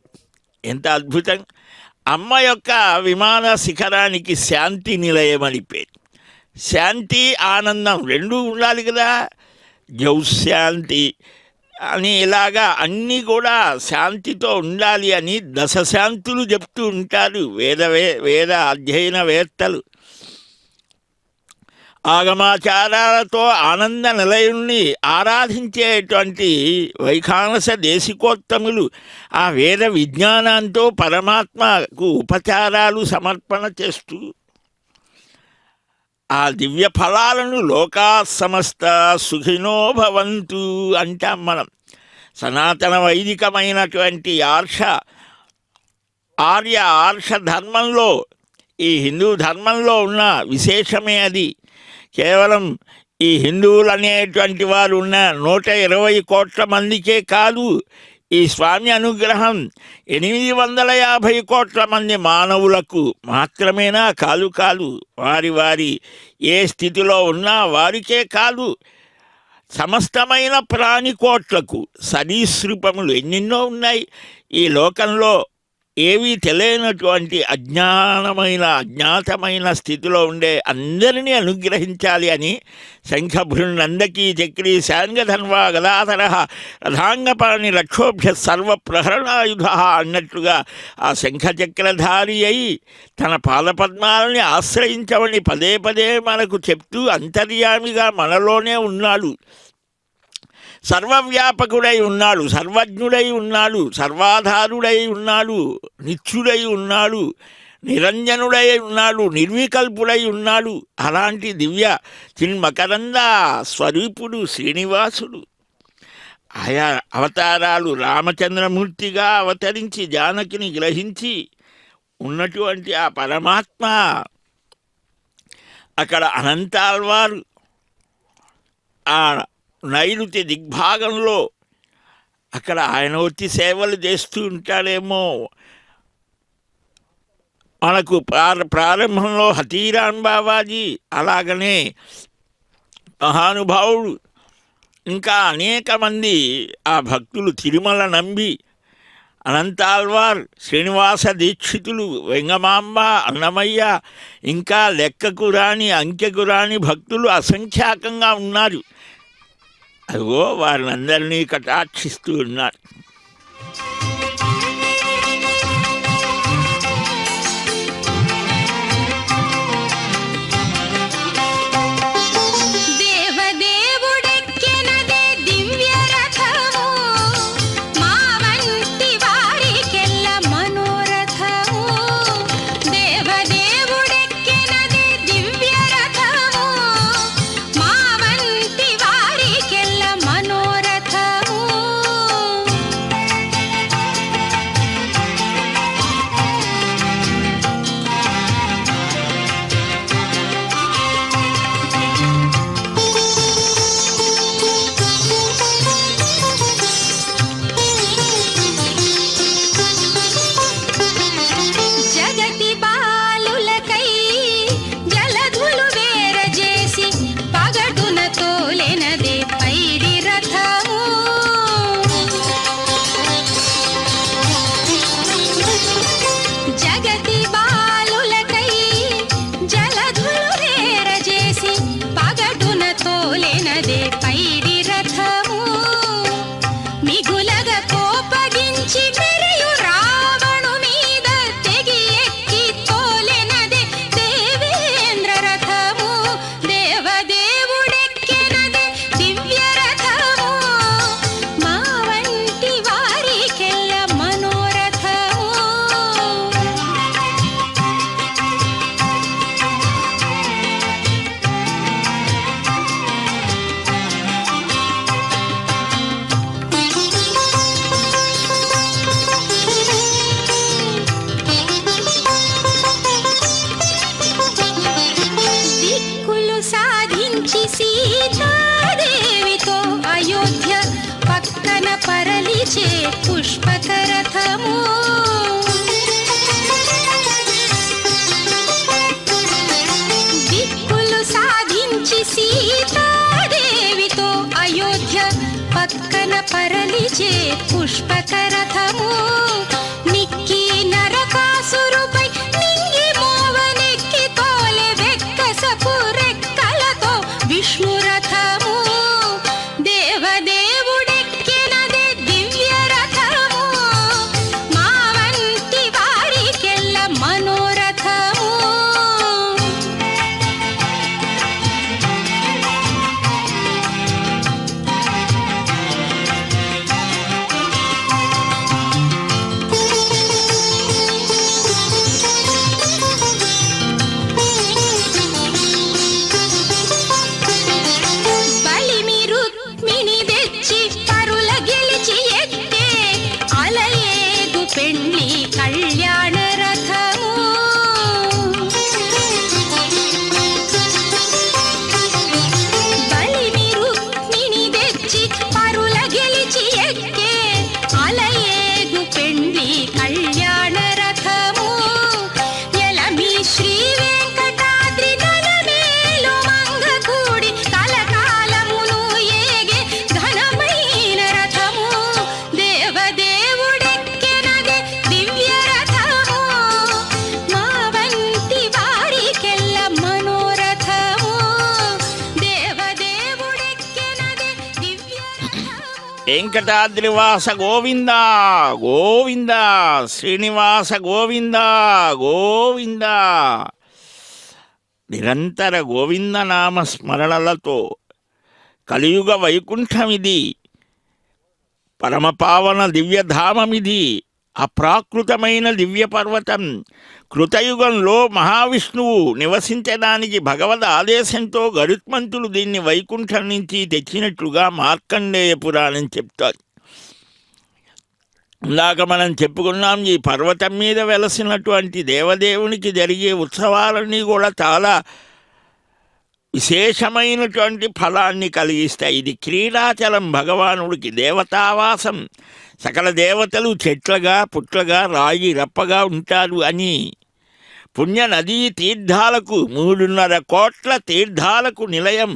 ఎంత అద్భుతం! అమ్మ యొక్క విమాన శిఖరానికి శాంతి నిలయం అని పేరు. శాంతి, ఆనందం రెండూ ఉండాలి కదా. జౌశాంతి అని ఇలాగా అన్నీ కూడా శాంతితో ఉండాలి అని దశశాంతులు చెప్తూ ఉంటారు వేద అధ్యయనవేత్తలు. ఆగమాచారాలతో ఆనంద నిలయుణ్ణి ఆరాధించేటువంటి వైఖానస దేశికోత్తములు ఆ వేద విజ్ఞానంతో పరమాత్మకు ఉపచారాలు సమర్పణ చేస్తూ ఆ దివ్య ఫలాలను లోకా సమస్త సుఖినో భవంతు అంటాం మనం. సనాతన వైదికమైనటువంటి ఆర్య ఆర్ష ధర్మంలో, ఈ హిందూ ధర్మంలో ఉన్న విశేషమే అది. కేవలం ఈ హిందువులు అనేటువంటి వారు ఉన్న 120 కోట్ల మందికే కాదు, ఈ స్వామి అనుగ్రహం 850 కోట్ల మంది మానవులకు మాత్రమేనా? కాదు. వారి ఏ స్థితిలో ఉన్నా వారికే కాదు, సమస్తమైన ప్రాణికోట్లకు. సరీసృపములు ఎన్నెన్నో ఉన్నాయి ఈ లోకంలో. ఏవీ తెలియనటువంటి అజ్ఞాతమైన స్థితిలో ఉండే అందరినీ అనుగ్రహించాలి అని శంఖభృన్నందకీ చక్రీ శాంగధన్వా గదాధర రథాంగపాణి రక్షోభ్య సర్వప్రహరణాయుధ అన్నట్లుగా ఆ శంఖచక్రధారి అయి తన పాదపద్మాలని ఆశ్రయించమని పదే పదే మనకు చెప్తూ అంతర్యామిగా మనలోనే ఉన్నాడు. సర్వవ్యాపకుడై ఉన్నాడు, సర్వజ్ఞుడై ఉన్నాడు, సర్వాధారుడై ఉన్నాడు, నిత్యుడై ఉన్నాడు, నిరంజనుడై ఉన్నాడు, నిర్వికల్పుడై ఉన్నాడు. అలాంటి దివ్య చిన్మకరంద స్వరూపుడు శ్రీనివాసుడు. ఆయా అవతారాలు రామచంద్రమూర్తిగా అవతరించి జానకిని గ్రహించి ఉన్నటువంటి ఆ పరమాత్మ అక్కడ అనంతాల్వారు ఆ నైరుతి దిగ్భాగంలో అక్కడ ఆయన వచ్చి సేవలు చేస్తూ ఉంటాడేమో. మనకు ప్రారంభంలో హతీరాన్ బాబాజీ, అలాగనే మహానుభావుడు, ఇంకా అనేక మంది ఆ భక్తులు తిరుమల నంబి, అనంతాల్వార్, శ్రీనివాస దీక్షితులు, వెంగమాంబ, అన్నమయ్య, ఇంకా లెక్కకు రాని అంకెకు రాని భక్తులు అసంఖ్యాకంగా ఉన్నారు. అదిగో వారిని అందరినీ కటాక్షిస్తూ ఉన్నారు. సీతాదేవితో అయోధ్య పక్కన పరలిచే పుష్పకరథము దిక్కులు సాధించి సీతాదేవితో అయోధ్య పక్కన పరలిచే పుష్పకరథము నిక్కి నరకాసురుపై నింగి మోవనెక్కి తోలె వెక్కసపు రెక్కలతో విష్ణురథము దేవదేవుడెక్కినదే దివ్య రథము మా వంటి వారికెల్ల మనోరథము బలిమి రుక్మిణి తెచ్చి పరుల గెలిచి ఎక్కే అలయేగు పెండ్లి కళ్యాణ రథము బలిమి రుక్మిణి తెచ్చి పరుల గెలిచి ఎక్కే అలయేగు పెండ్లి కళ్యాణ రథము ఎలమి శ్రీ వెంకటాద్రి నలమేలు మంగ కూడి కలకాలమును ఏగే ఘనమైన రథము దేవదేవుడెక్కెనదే దివ్య రథము మా వంటి వారికెల్ల మనోరథము దేవదేవుడెక్కెనదే దివ్య రథము వెంకటాద్రివాస గోవింద గోవింద శ్రీనివాస గోవింద గోవింద నిరంతర గోవింద నామ స్మరణలతో కలియుగ వైకుంఠమిది పరమపావన దివ్యధామమిది అప్రాకృతమైన దివ్య పర్వతం కృతయుగంలో మహావిష్ణువు నివసించడానికి భగవద్ ఆదేశంతో గరుత్మంతులు దీన్ని వైకుంఠం నుంచి తెచ్చినట్లుగా మార్కండేయ పురాణం చెప్తారు. ఇందాక మనం చెప్పుకున్నాం ఈ పర్వతం మీద వెలసినటువంటి దేవదేవునికి జరిగే ఉత్సవాలన్నీ కూడా చాలా విశేషమైనటువంటి ఫలాన్ని కలిగిస్తాయి. ఇది క్రీడాచలం, భగవానుడికి దేవతావాసం. సకల దేవతలు చెట్లగా పుట్లగా రాయి రప్పగా ఉంటారు అని పుణ్య నదీ తీర్థాలకు 3.5 కోట్ల తీర్థాలకు నిలయం.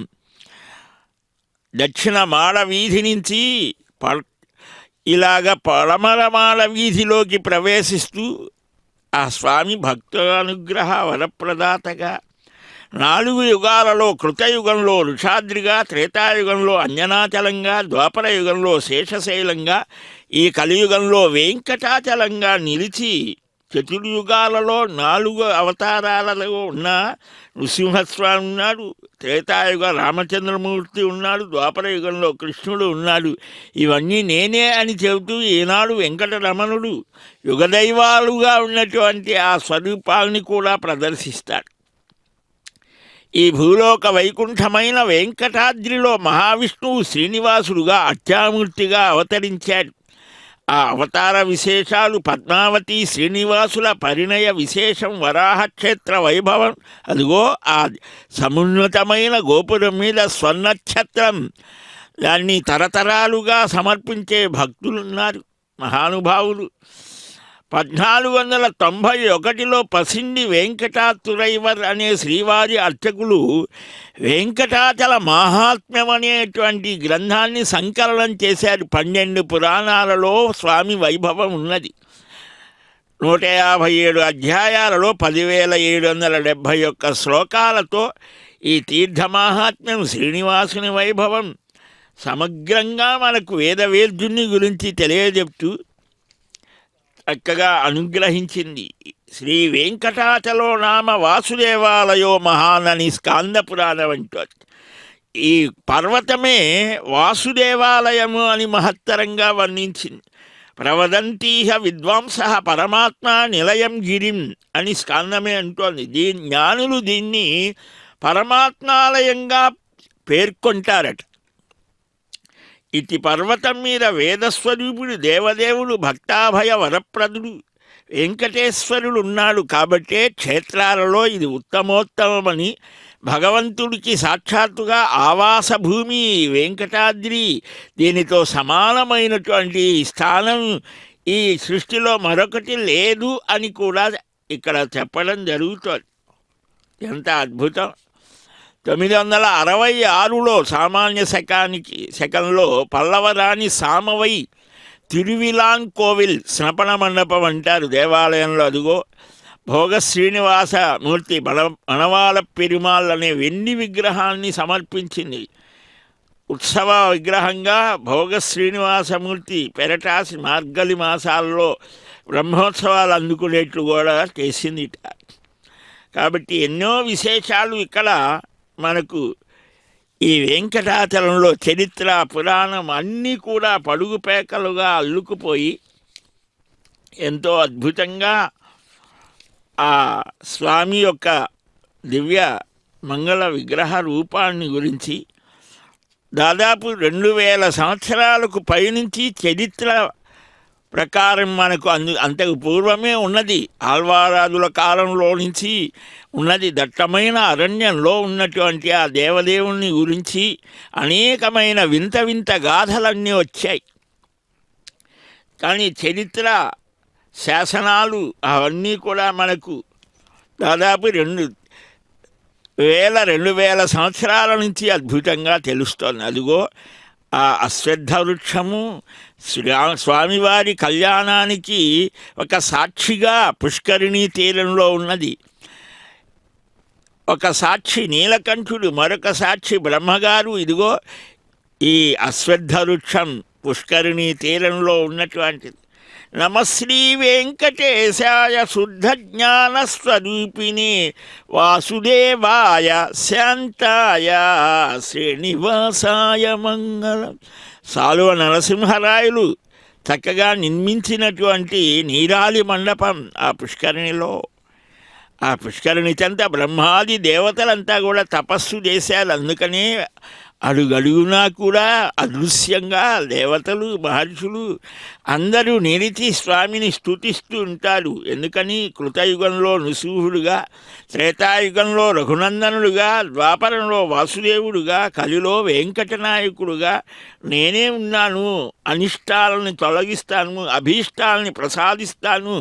దక్షిణ మాడ వీధి నుంచి ఇలాగ పడమరమాల వీధిలోకి ప్రవేశిస్తూ ఆ స్వామి భక్తుల వరప్రదాతగా 4 యుగాలలో కృతయుగంలో ఋషాద్రిగా, త్రేతాయుగంలో అంజనాచలంగా, ద్వాపర యుగంలో శేషశైలంగా, ఈ కలియుగంలో వెంకటాచలంగా నిలిచి చతుర్యుగాలలో 4 అవతారాలలో ఉన్న నృసింహస్వామి ఉన్నాడు, త్రేతాయుగ రామచంద్రమూర్తి ఉన్నాడు, ద్వాపర యుగంలో కృష్ణుడు ఉన్నాడు. ఇవన్నీ నేనే అని చెబుతూ ఈనాడు వెంకటరమణుడు యుగదైవాలుగా ఉన్నటువంటి ఆ స్వరూపాలని కూడా ప్రదర్శిస్తాడు. ఈ భూలోక వైకుంఠమైన వెంకటాద్రిలో మహావిష్ణువు శ్రీనివాసుడుగా అత్యామూర్తిగా అవతరించాడు. ఆ అవతార విశేషాలు పద్మావతి శ్రీనివాసుల పరిణయ విశేషం, వరాహక్షేత్ర వైభవం, అదిగో ఆ సమున్నతమైన గోపురం మీద స్వర్ణఛత్రం, దాన్ని తరతరాలుగా సమర్పించే భక్తులున్నారు, మహానుభావులు. 1491లో పసిండి వెంకటాతురైవర్ అనే శ్రీవారి అర్చకులు వెంకటాచల మహాత్మ్యం అనేటువంటి గ్రంథాన్ని సంకలనం చేశారు. 12 పురాణాలలో స్వామి వైభవం ఉన్నది. 157 అధ్యాయాలలో 10,771 శ్లోకాలతో ఈ తీర్థమాహాత్మ్యం, శ్రీనివాసుని వైభవం సమగ్రంగా మనకు వేదవేద్యుని గురించి తెలియజెప్తూ చక్కగా అనుగ్రహించింది. శ్రీ వెంకటాచలో నామ వాసుదేవాలయో మహానని స్కాంద పురాణం అంటారు. ఈ పర్వతమే వాసుదేవాలయము అని మహత్తరంగా వర్ణించింది. ప్రవదంతీహ విద్వాంస పరమాత్మ నిలయం గిరిం అని స్కాందమే అంటోంది. జ్ఞానులు దీన్ని పరమాత్మాలయంగా పేర్కొంటారట. ఇటు పర్వతం మీద వేదస్వరూపుడు దేవదేవుడు భక్తాభయ వరప్రదుడు వెంకటేశ్వరుడు ఉన్నాడు కాబట్టే క్షేత్రాలలో ఇది ఉత్తమోత్తమమని భగవంతుడికి సాక్షాత్తుగా ఆవాస భూమి వెంకటాద్రి, దీనితో సమానమైనటువంటి స్థానం ఈ సృష్టిలో మరొకటి లేదు అని కూడా ఇక్కడ చెప్పడం జరుగుతుంది. ఎంత అద్భుతం! 966లో సామాన్య శకంలో పల్లవరాణి సామవై తిరువిలాన్ కోవిల్ స్నపన మండపం అంటారు దేవాలయంలో. అదిగో భోగ శ్రీనివాస మూర్తి మనవాళ పెరుమాళ్ అనే వెండి విగ్రహాన్ని సమర్పించింది. ఉత్సవ విగ్రహంగా భోగ శ్రీనివాసమూర్తి పెరటాసి మార్గలి మాసాల్లో బ్రహ్మోత్సవాలు అందుకునేట్లు కూడా చేసింది. కాబట్టి ఎన్నో విశేషాలు ఇక్కడ మనకు ఈ వెంకటాచలంలో చరిత్ర పురాణం అన్నీ కూడా పడుగుపేకలుగా అల్లుకుపోయి ఎంతో అద్భుతంగా ఆ స్వామి యొక్క దివ్య మంగళ విగ్రహ రూపాన్ని గురించి దాదాపు 2000 సంవత్సరాలకు పైనుంచి చరిత్ర ప్రకారం మనకు అంతకు పూర్వమే ఉన్నది. ఆల్వారాదుల కాలంలో నుంచి ఉన్నది. దట్టమైన అరణ్యంలో ఉన్నటువంటి ఆ దేవదేవుని గురించి అనేకమైన వింత వింత గాథలన్నీ వచ్చాయి. కానీ చరిత్ర శాసనాలు అవన్నీ కూడా మనకు దాదాపు 2000 సంవత్సరాల నుంచి అద్భుతంగా తెలుస్తోంది. అదిగో ఆ అశ్వత్థ వృక్షము స్వామివారి కళ్యాణానికి ఒక సాక్షిగా పుష్కరిణీ తీరంలో ఉన్నది. ఒక సాక్షి నీలకంఠుడు, మరొక సాక్షి బ్రహ్మగారు. ఇదిగో ఈ అశ్వత్థ వృక్షం పుష్కరిణీ తీరంలో ఉన్నటువంటిది. నమశ్రీ వెంకటేశాయ శుద్ధ జ్ఞాన స్వరూపిణి వాసుదేవాయ శాంతాయ శ్రీనివాసాయ మంగళం. సాలువ నరసింహరాయలు చక్కగా నిర్మించినటువంటి నీరాలి మండపం ఆ పుష్కరిణిలో. ఆ పుష్కరిణి చెంత బ్రహ్మాది దేవతలంతా కూడా తపస్సు చేశారు. అందుకనే అడుగడుగునా కూడా అదృశ్యంగా దేవతలు మహర్షులు అందరూ నిలిచి స్వామిని స్తుతిస్తూ ఉంటారు. ఎందుకని కృతయుగంలో నృసింహుడుగా, త్రేతాయుగంలో రఘునందనుడుగా, ద్వాపరంలో వాసుదేవుడుగా, కలిలో వెంకటనాయకుడుగా నేనే ఉన్నాను, అనిష్టాలను తొలగిస్తాను, అభీష్టాలని ప్రసాదిస్తాను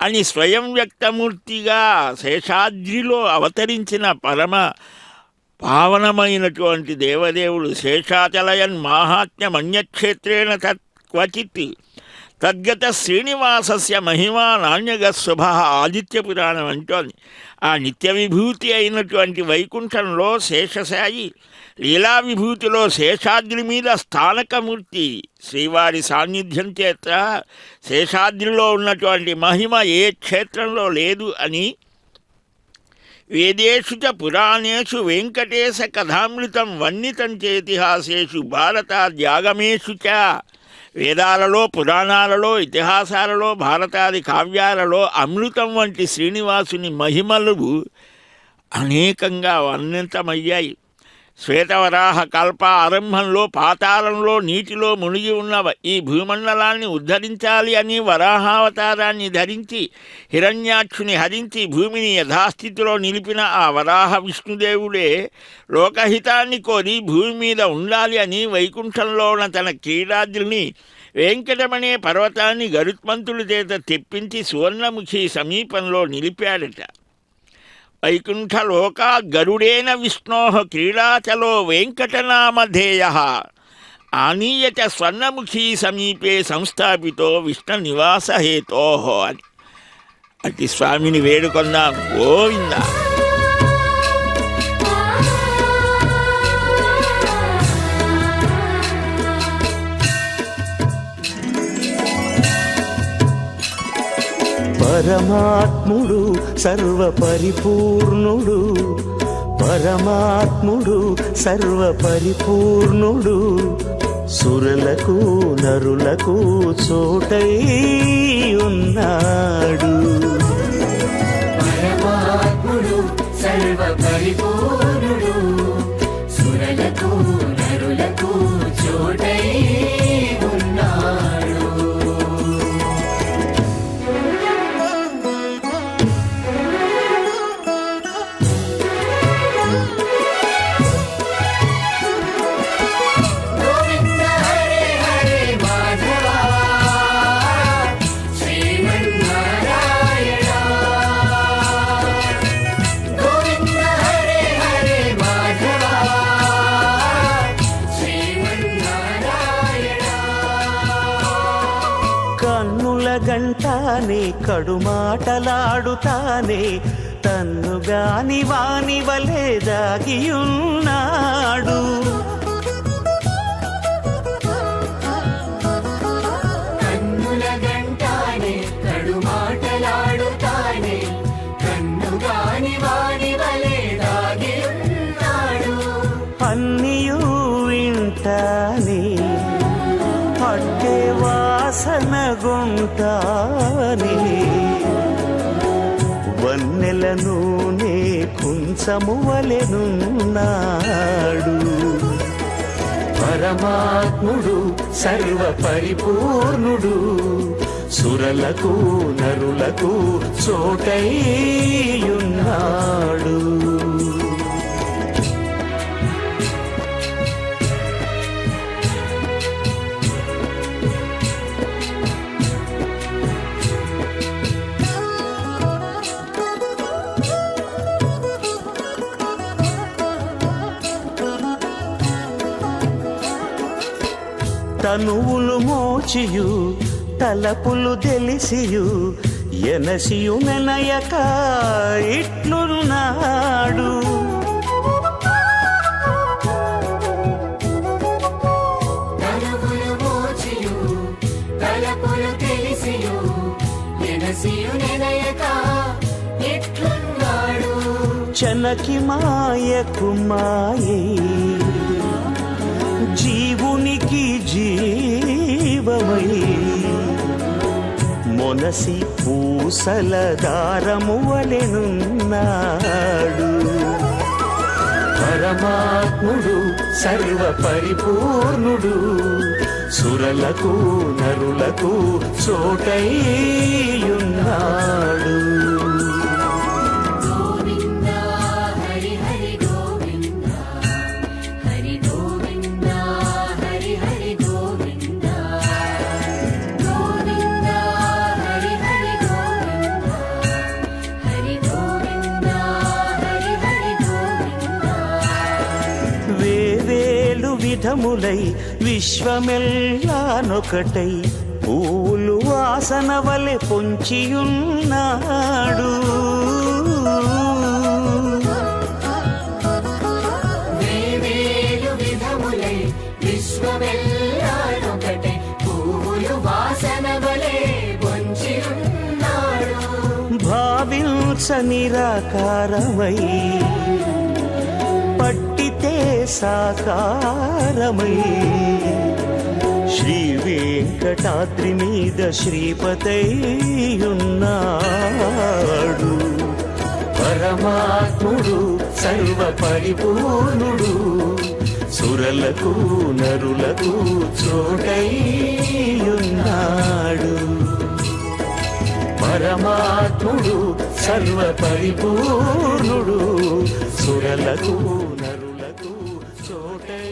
అని స్వయం వ్యక్తమూర్తిగా శేషాద్రిలో అవతరించిన పరమ పావనమైనటువంటి దేవదేవుడు. శేషాచలయన్ మాహాత్మ్యమన్యక్షేత్రేణ క్వచిత్ తద్గత శ్రీనివాసస్య మహిమా నాణ్యగ శుభ ఆదిత్య పురాణం అంటోంది. ఆ నిత్య విభూతి అయినటువంటి వైకుంఠంలో శేషశాయి, లీలా విభూతిలో శేషాద్రి మీద స్థానకమూర్తి. శ్రీవారి సాన్నిధ్యం చేత శేషాద్రిలో ఉన్నటువంటి మహిమ ఏ క్షేత్రంలో లేదు అని వేదేషు చ పురాణేషు వెంకటేశ కథామృతం వర్ణితం చేతిహాసేషు భారతాద్యాగమేషు చ. వేదాలలో, పురాణాలలో, ఇతిహాసాలలో, భారతాది కావ్యాలలో అమృతం వంటి శ్రీనివాసుని మహిమలు అనేకంగా వర్ణితమయ్యాయి. శ్వేతవరాహ కల్ప ఆరంభంలో పాతాళంలో నీటిలో మునిగి ఉన్న ఈ భూమండలాన్ని ఉద్ధరించాలి అని వరాహావతారాన్ని ధరించి హిరణ్యాక్షుని హరించి భూమిని యథాస్థితిలో నిలిపిన ఆ వరాహ విష్ణుదేవుడే లోకహితాన్ని కోరి భూమి మీద ఉండాలి అని వైకుంఠంలో ఉన్న తన క్రీడాద్రిని వెంకటమనే పర్వతాన్ని గరుత్మంతుడి చేత తెప్పించి సువర్ణముఖి సమీపంలో నిలిపాడట. వైకుంఠలోకాత్ గరుడేన విష్ణో క్రీడాచలో వెంకటనామధేయ ఆనీయచ స్వర్ణముఖీ సమీపే సంస్థాపితో విష్ణునివాసహేతో అని. అట్టి స్వామిని వేడుకొందాం. గోవిందా. పరమాత్ముడు సర్వపరిపూర్ణుడు, పరమాత్ముడు సర్వపరిపూర్ణుడు, సురులకు నరులకు చోటై ఉన్నాడు. పరమాత్ముడు సర్వపరిపూర్ణుడు, సురులకు నరులకు చోటై ఉన్నాడు. కన్నులంటానే కడుమాటలాడుతానే తన్నుగాని వాని వలె దాగియున్నాడు. కన్నుల గంటానే కడుమాటలాడుతానే కన్నుగాని వాని వలె దాగి ఉన్నాడు. అన్నియూ వింటానే పట్టే వాసన గుంటానే వన్నెల నూనె కుంచము వలెనున్నాడు. పరమాత్ముడు సర్వ పరిపూర్ణుడు సురలకు నరులకు చోటైయున్నాడు. తనువులు మోచియు తలపులు తెలిసియు ఎనసియు నెనయక ఇట్లున్నాడు. తనువులు మోచియు తలపులు తెలిసియు ఎనసియు నెనయక ఇట్లున్నాడు. చనకి మాయకు మాయే జీవునికి జీవమై మొనసి పూసల దారము వలెనున్నాడు. పరమాత్ముడు సర్వ పరిపూర్ణుడు సురలకు నరులకు చోటైయున్నాడు. విధములై విశ్వమెల్లానొకటై పూలు వాసన వలె పొంచియున్నాడు. వేవేలు విధములై విశ్వమెల్లానొకటై పూలు వాసన వలె పొంచియున్నాడు. భావించ నిరాకారమై పట్టితే సాకారమై శ్రీ వెంకటాద్రి మీద శ్రీపతయ్యున్నాడు. పరమాత్ముడు సర్వ పరిపూర్ణుడు సురలకు నరులకు చోటైయున్నాడు. పరమాత్ముడు సర్వ పరిపూర్ణుడు సురలకు నరులకు చోటై.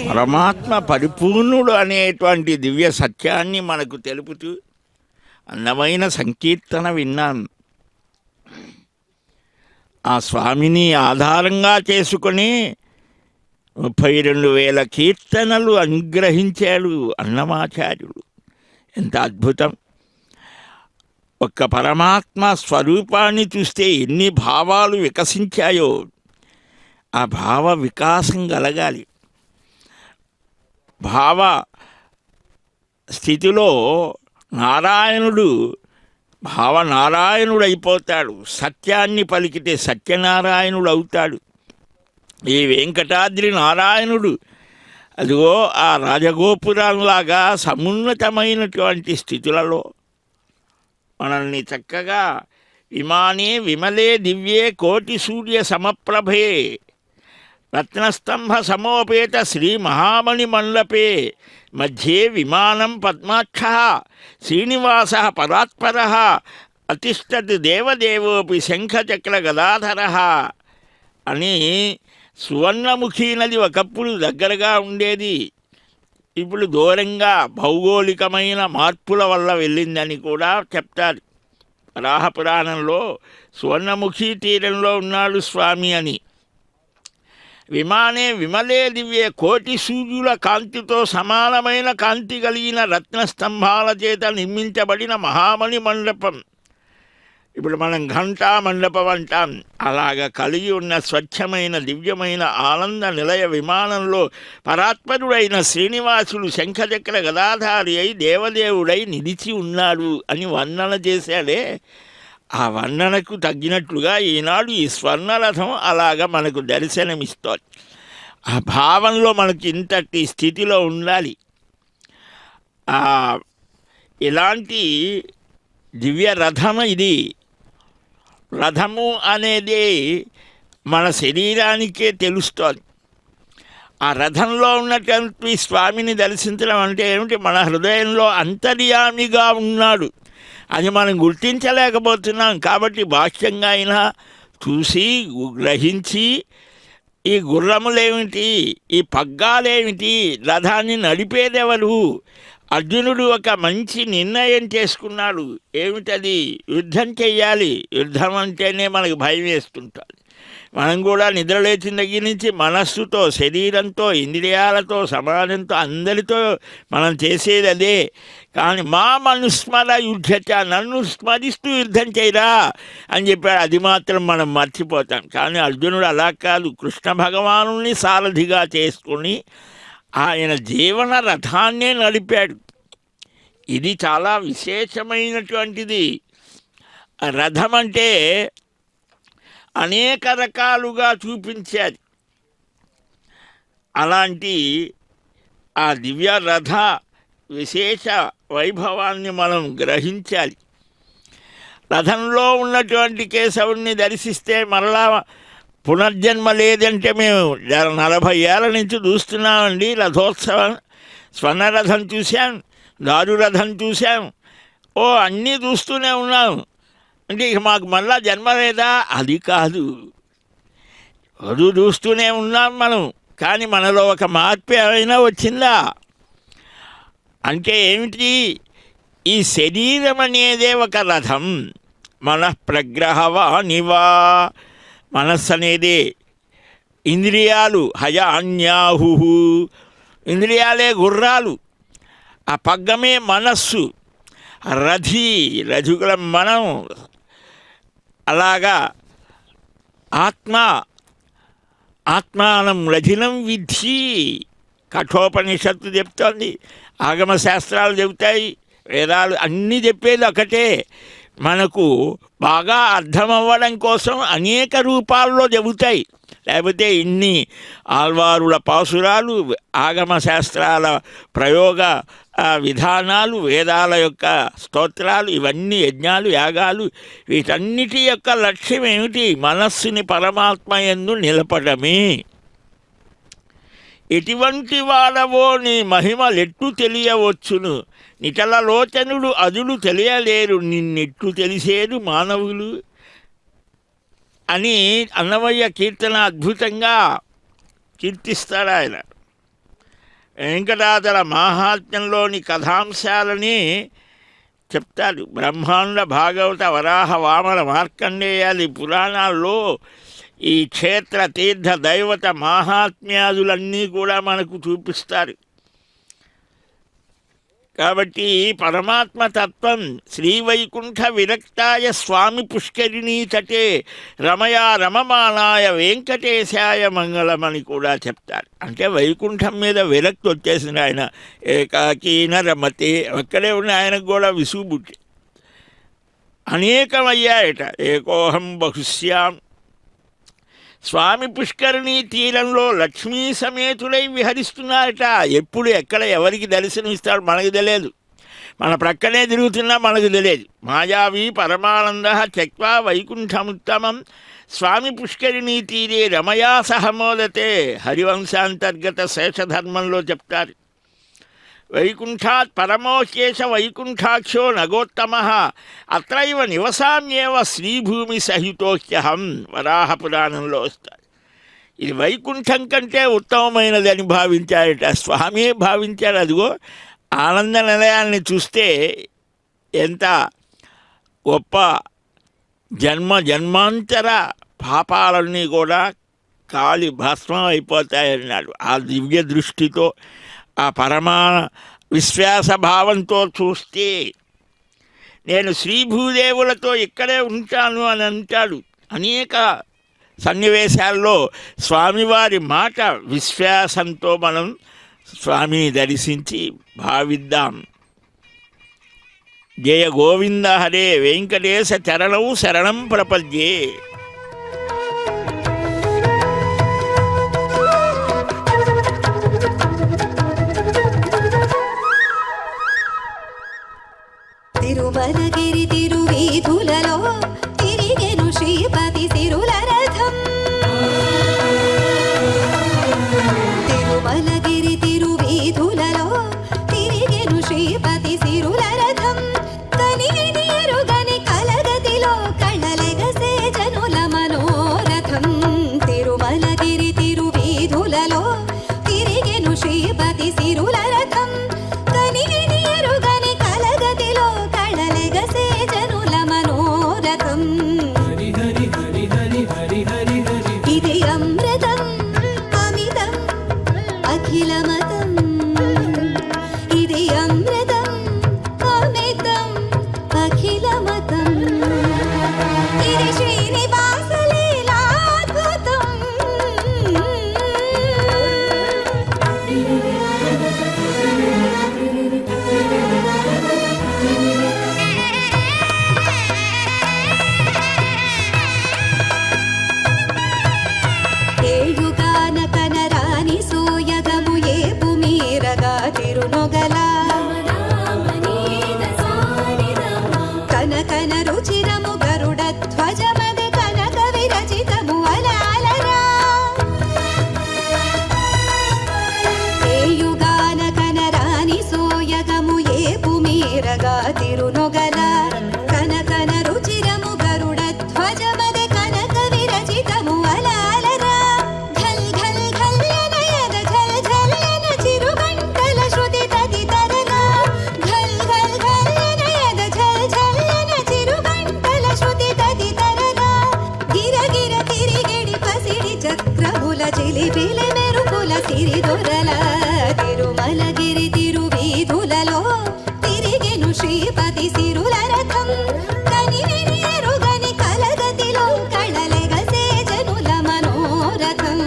పరమాత్మ పరిపూర్ణుడు అనేటువంటి దివ్య సత్యాన్ని మనకు తెలుపుతూ అందమైన సంకీర్తన విన్నాం. ఆ స్వామిని ఆధారంగా చేసుకొని 32,000 కీర్తనలు అనుగ్రహించాడు అన్నమాచార్యుడు. ఎంత అద్భుతం! ఒక్క పరమాత్మ స్వరూపాన్ని చూస్తే ఎన్ని భావాలు వికసించాయో ఆ భావ వికాసం కలగాలి. భావ స్థితిలో నారాయణుడు భావనారాయణుడు అయిపోతాడు. సత్యాన్ని పలికితే సత్యనారాయణుడు అవుతాడు. ఈ వెంకటాద్రి నారాయణుడు అదిగో ఆ రాజగోపురంలాగా సమున్నతమైనటువంటి స్థితులలో మనల్ని చక్కగా విమానే విమలే దివ్యే కోటి సూర్య సమప్రభే రత్నస్తంభ సమోపేత శ్రీ మహామణి మండపే మధ్యే విమానం పద్మాక్ష శ్రీనివాస పరాత్పర అతిష్టత్ దేవదేవోపి శంఖచక్ర గదాధర అని సువర్ణముఖి నది ఒకప్పుడు దగ్గరగా ఉండేది. ఇప్పుడు దూరంగా భౌగోళికమైన మార్పుల వల్ల వెళ్ళిందని కూడా చెప్తారు. వరాహపురాణంలో సువర్ణముఖి తీరంలో ఉన్నాడు స్వామి అని. విమానే విమలే దివ్యే కోటి సూర్యుల కాంతితో సమానమైన కాంతి కలిగిన రత్నస్తంభాల చేత నిర్మించబడిన మహామణి మండపం. ఇప్పుడు మనం ఘంటా మండపం అంటాం. అలాగ కలిగి ఉన్న స్వచ్ఛమైన దివ్యమైన ఆనంద నిలయ విమానంలో పరాత్పరుడైన శ్రీనివాసుడు శంఖచక్ర గదాధారి అయి దేవదేవుడై నిలిచి ఉన్నాడు అని వర్ణన చేశాడే. ఆ వర్ణనకు తగ్గినట్లుగా ఈనాడు ఈ స్వర్ణరథం అలాగ మనకు దర్శనమిస్తోంది. ఆ భావంలో మనకి ఇంతటి స్థితిలో ఉండాలి. ఇలాంటి దివ్య రథం ఇది. రథము అనేది మన శరీరానికే తెలుస్తోంది. ఆ రథంలో ఉన్నటువంటి స్వామిని దర్శించడం అంటే ఏమిటి? మన హృదయంలో అంతర్యామిగా ఉన్నాడు. అది మనం గుర్తించలేకపోతున్నాం. కాబట్టి బాహ్యంగా అయినా చూసి గ్రహించి ఈ గుర్రములేమిటి, ఈ పగ్గాలేమిటి, రథాన్ని నడిపేదెవరు? అర్జునుడు ఒక మంచి నిర్ణయం చేసుకున్నాడు. ఏమిటది? యుద్ధం చెయ్యాలి. యుద్ధం అంటేనే మనకు భయం వేస్తుంటుంది. మనం కూడా నిద్రలేచిన దగ్గర నుంచి మనస్సుతో, శరీరంతో, ఇంద్రియాలతో, సమాజంతో, అందరితో మనం చేసేది అదే. కానీ మా మనుస్మర యుద్ధచ, నన్ను స్మరిస్తూ యుద్ధం చేయరా అని చెప్పాడు. అది మాత్రం మనం మర్చిపోతాం. కానీ అర్జునుడు అలా కాదు. కృష్ణ భగవానుని సారథిగా చేసుకుని ఆయన జీవన రథాన్నే నడిపాడు. ఇది చాలా విశేషమైనటువంటిది. రథం అంటే అనేక రకాలుగా చూపించారు. అలాంటి ఆ దివ్య రథ విశేష వైభవాన్ని మనం గ్రహించాలి. రథంలో ఉన్నటువంటి కేశవుణ్ణి దర్శిస్తే మరలా పునర్జన్మ లేదంటే మేము 40 ఏళ్ళ నుంచి చూస్తున్నామండి రథోత్సవం. స్వర్ణరథం చూశాం, దారు రథం చూశాం, అన్నీ చూస్తూనే ఉన్నాం. అంటే ఇక మాకు మళ్ళా జన్మ లేదా? అది కాదు. చూస్తూనే ఉన్నాం మనం. కానీ మనలో ఒక మార్పు ఏమైనా వచ్చిందా? అంటే ఏమిటి? ఈ శరీరం అనేదే ఒక రథం. మనఃప్రగ్రహవానివా, మనస్సు అనేది. ఇంద్రియాలు హయాన్యాహు, ఇంద్రియాలే గుర్రాలు. ఆ పగ్గమే మనస్సు. రథుకులం మనం. అలాగా ఆత్మానం రథినం విద్ధి కఠోపనిషత్తు చెప్తోంది. ఆగమ శాస్త్రాలు చెబుతాయి, వేదాలు అన్నీ చెప్పేది ఒకటే. మనకు బాగా అర్థమవ్వడం కోసం అనేక రూపాల్లో చెబుతాయి. లేకపోతే ఇన్ని ఆల్వారుల పాసురాలు, ఆగమ శాస్త్రాల ప్రయోగ విధానాలు, వేదాల యొక్క స్తోత్రాలు, ఇవన్నీ యజ్ఞాలు, యాగాలు, వీటన్నిటి యొక్క లక్ష్యం ఏమిటి? మనస్సుని పరమాత్మ యందు నిలపడమే. ఎటువంటి వాడవో నీ మహిమలెట్టు తెలియవచ్చును, నిటలలోచనుడు అదులు తెలియలేరు, నిన్నెట్టు తెలిసేరు మానవులు అని అన్నమయ్య కీర్తన అద్భుతంగా కీర్తిస్తాడు ఆయన. వెంకటాచల మహాత్మ్యంలోని కథాంశాలని చెప్తాడు. బ్రహ్మాండ, భాగవత, వరాహ, వామన, మార్కండేయాది పురాణాల్లో ఈ క్షేత్ర తీర్థ దైవత మహాత్మ్యాదులన్నీ కూడా మనకు చూపిస్తారు. కాబట్టి పరమాత్మ తత్వం శ్రీవైకుంఠ విరక్తాయ స్వామి పుష్కరిణీ తటే రమయా రమమానాయ వెంకటేశాయ మంగళమని కూడా చెప్తారు. అంటే వైకుంఠం మీద విరక్తి వచ్చేసింది. ఆయన ఏకాకీన రమతే, అక్కడే ఉన్న ఆయనకు కూడా విసుగుబుట్టి అనేకమయ్యాయట. ఏకోహం బహుశ్యాం. స్వామి పుష్కరిణీ తీరంలో లక్ష్మీ సమేతులై విహరిస్తున్నారట. ఎప్పుడు ఎక్కడ ఎవరికి దర్శనమిస్తాడు మనకు తెలియదు. మన ప్రక్కనే తిరుగుతున్నా మనకు తెలియదు. మాయావి పరమానంద త్యక్వా వైకుంఠముత్తమం స్వామి పుష్కరిణీ తీరే రమయా సహమోదతే హరివంశాంతర్గత శేషధర్మంలో చెప్తారు. వైకుంఠాత్ పరమోశేష వైకుంఠాక్షో నగోత్తమః అత్రైవ నివసామ్యేవ శ్రీభూమి సహితోహ్యహం వరాహ పురాణంలో వస్తారు. ఇది వైకుంఠం కంటే ఉత్తమమైనది అని భావించారట. స్వామి భావించారు. అదిగో ఆనంద నిలయాన్ని చూస్తే ఎంత గొప్ప జన్మాంతర పాపాలన్నీ కూడా కాలి భస్మం అయిపోతాయన్నాడు. ఆ దివ్య దృష్టితో, ఆ పరమా విశ్వాస భావంతో చూస్తే నేను శ్రీభూదేవులతో ఇక్కడే ఉంటాను అని అంటాడు. అనేక సన్నివేశాల్లో స్వామివారి మాట విశ్వాసంతో మనం స్వామిని దర్శించి భావిద్దాం. జయ గోవింద హరే వెంకటేశ చరణం శరణం ప్రపద్యే. తిరుమలగిరి తిరువీధులలో తిరిగెను శ్రీపతి సిరుల రథం. తిరుమలగిరి తిరువీధులలో తిరిగెను శ్రీపతి సిరుల రథం. కనివిని ఎరుగని కలగతిలో కళలెగసే జనుల మనోరథం. తిరుమలగిరి తిరువీధులలో తిరిగెను శ్రీపతి సిరుల రథం. కనివిని ఎరుగని కలగతిలో కళలెగసే జనుల మనోరథం. ఇది అమృతం అమితం అఖిలమతం. ఇది అమృతం అమితం అఖిలమతం. ఇది శ్రీనివాస లీలాద్భుతం. ఏయుగాన కనరాని సోయగము ఏపు మీరగా తిరునొగల. కనకన రుచిరము గరుడ ధ్వజమది కనక విరచితము అలాలరా. ఏయుగాన కనరాని సోయగము ఏపు మీరగా తిరునొగల. కనకన రుచిరము గరుడ ధ్వజమది కనక విరచితము అలాలరా. ఘల్ ఘల్ ఘల్యన యద ఝల్ ఝల్యన చిరుగంటల శృతి తదితరగా. ఘల్ ఘల్ ఘల్యన యద ఝల్ ఝల్యన చిరుగంటల శృతి తదితరగా. గిరగిర తిరిగెడి పసిడి చక్రముల చిలిపిలి మెరుపుల సిరిదొరల. తిరుమలగిరి తిరువీధులలో తిరిగెను శ్రీపతి సిరుల రథం. కనివిని ఎరుగని కలగతిలో కళలెగసే జనుల మనోరథం.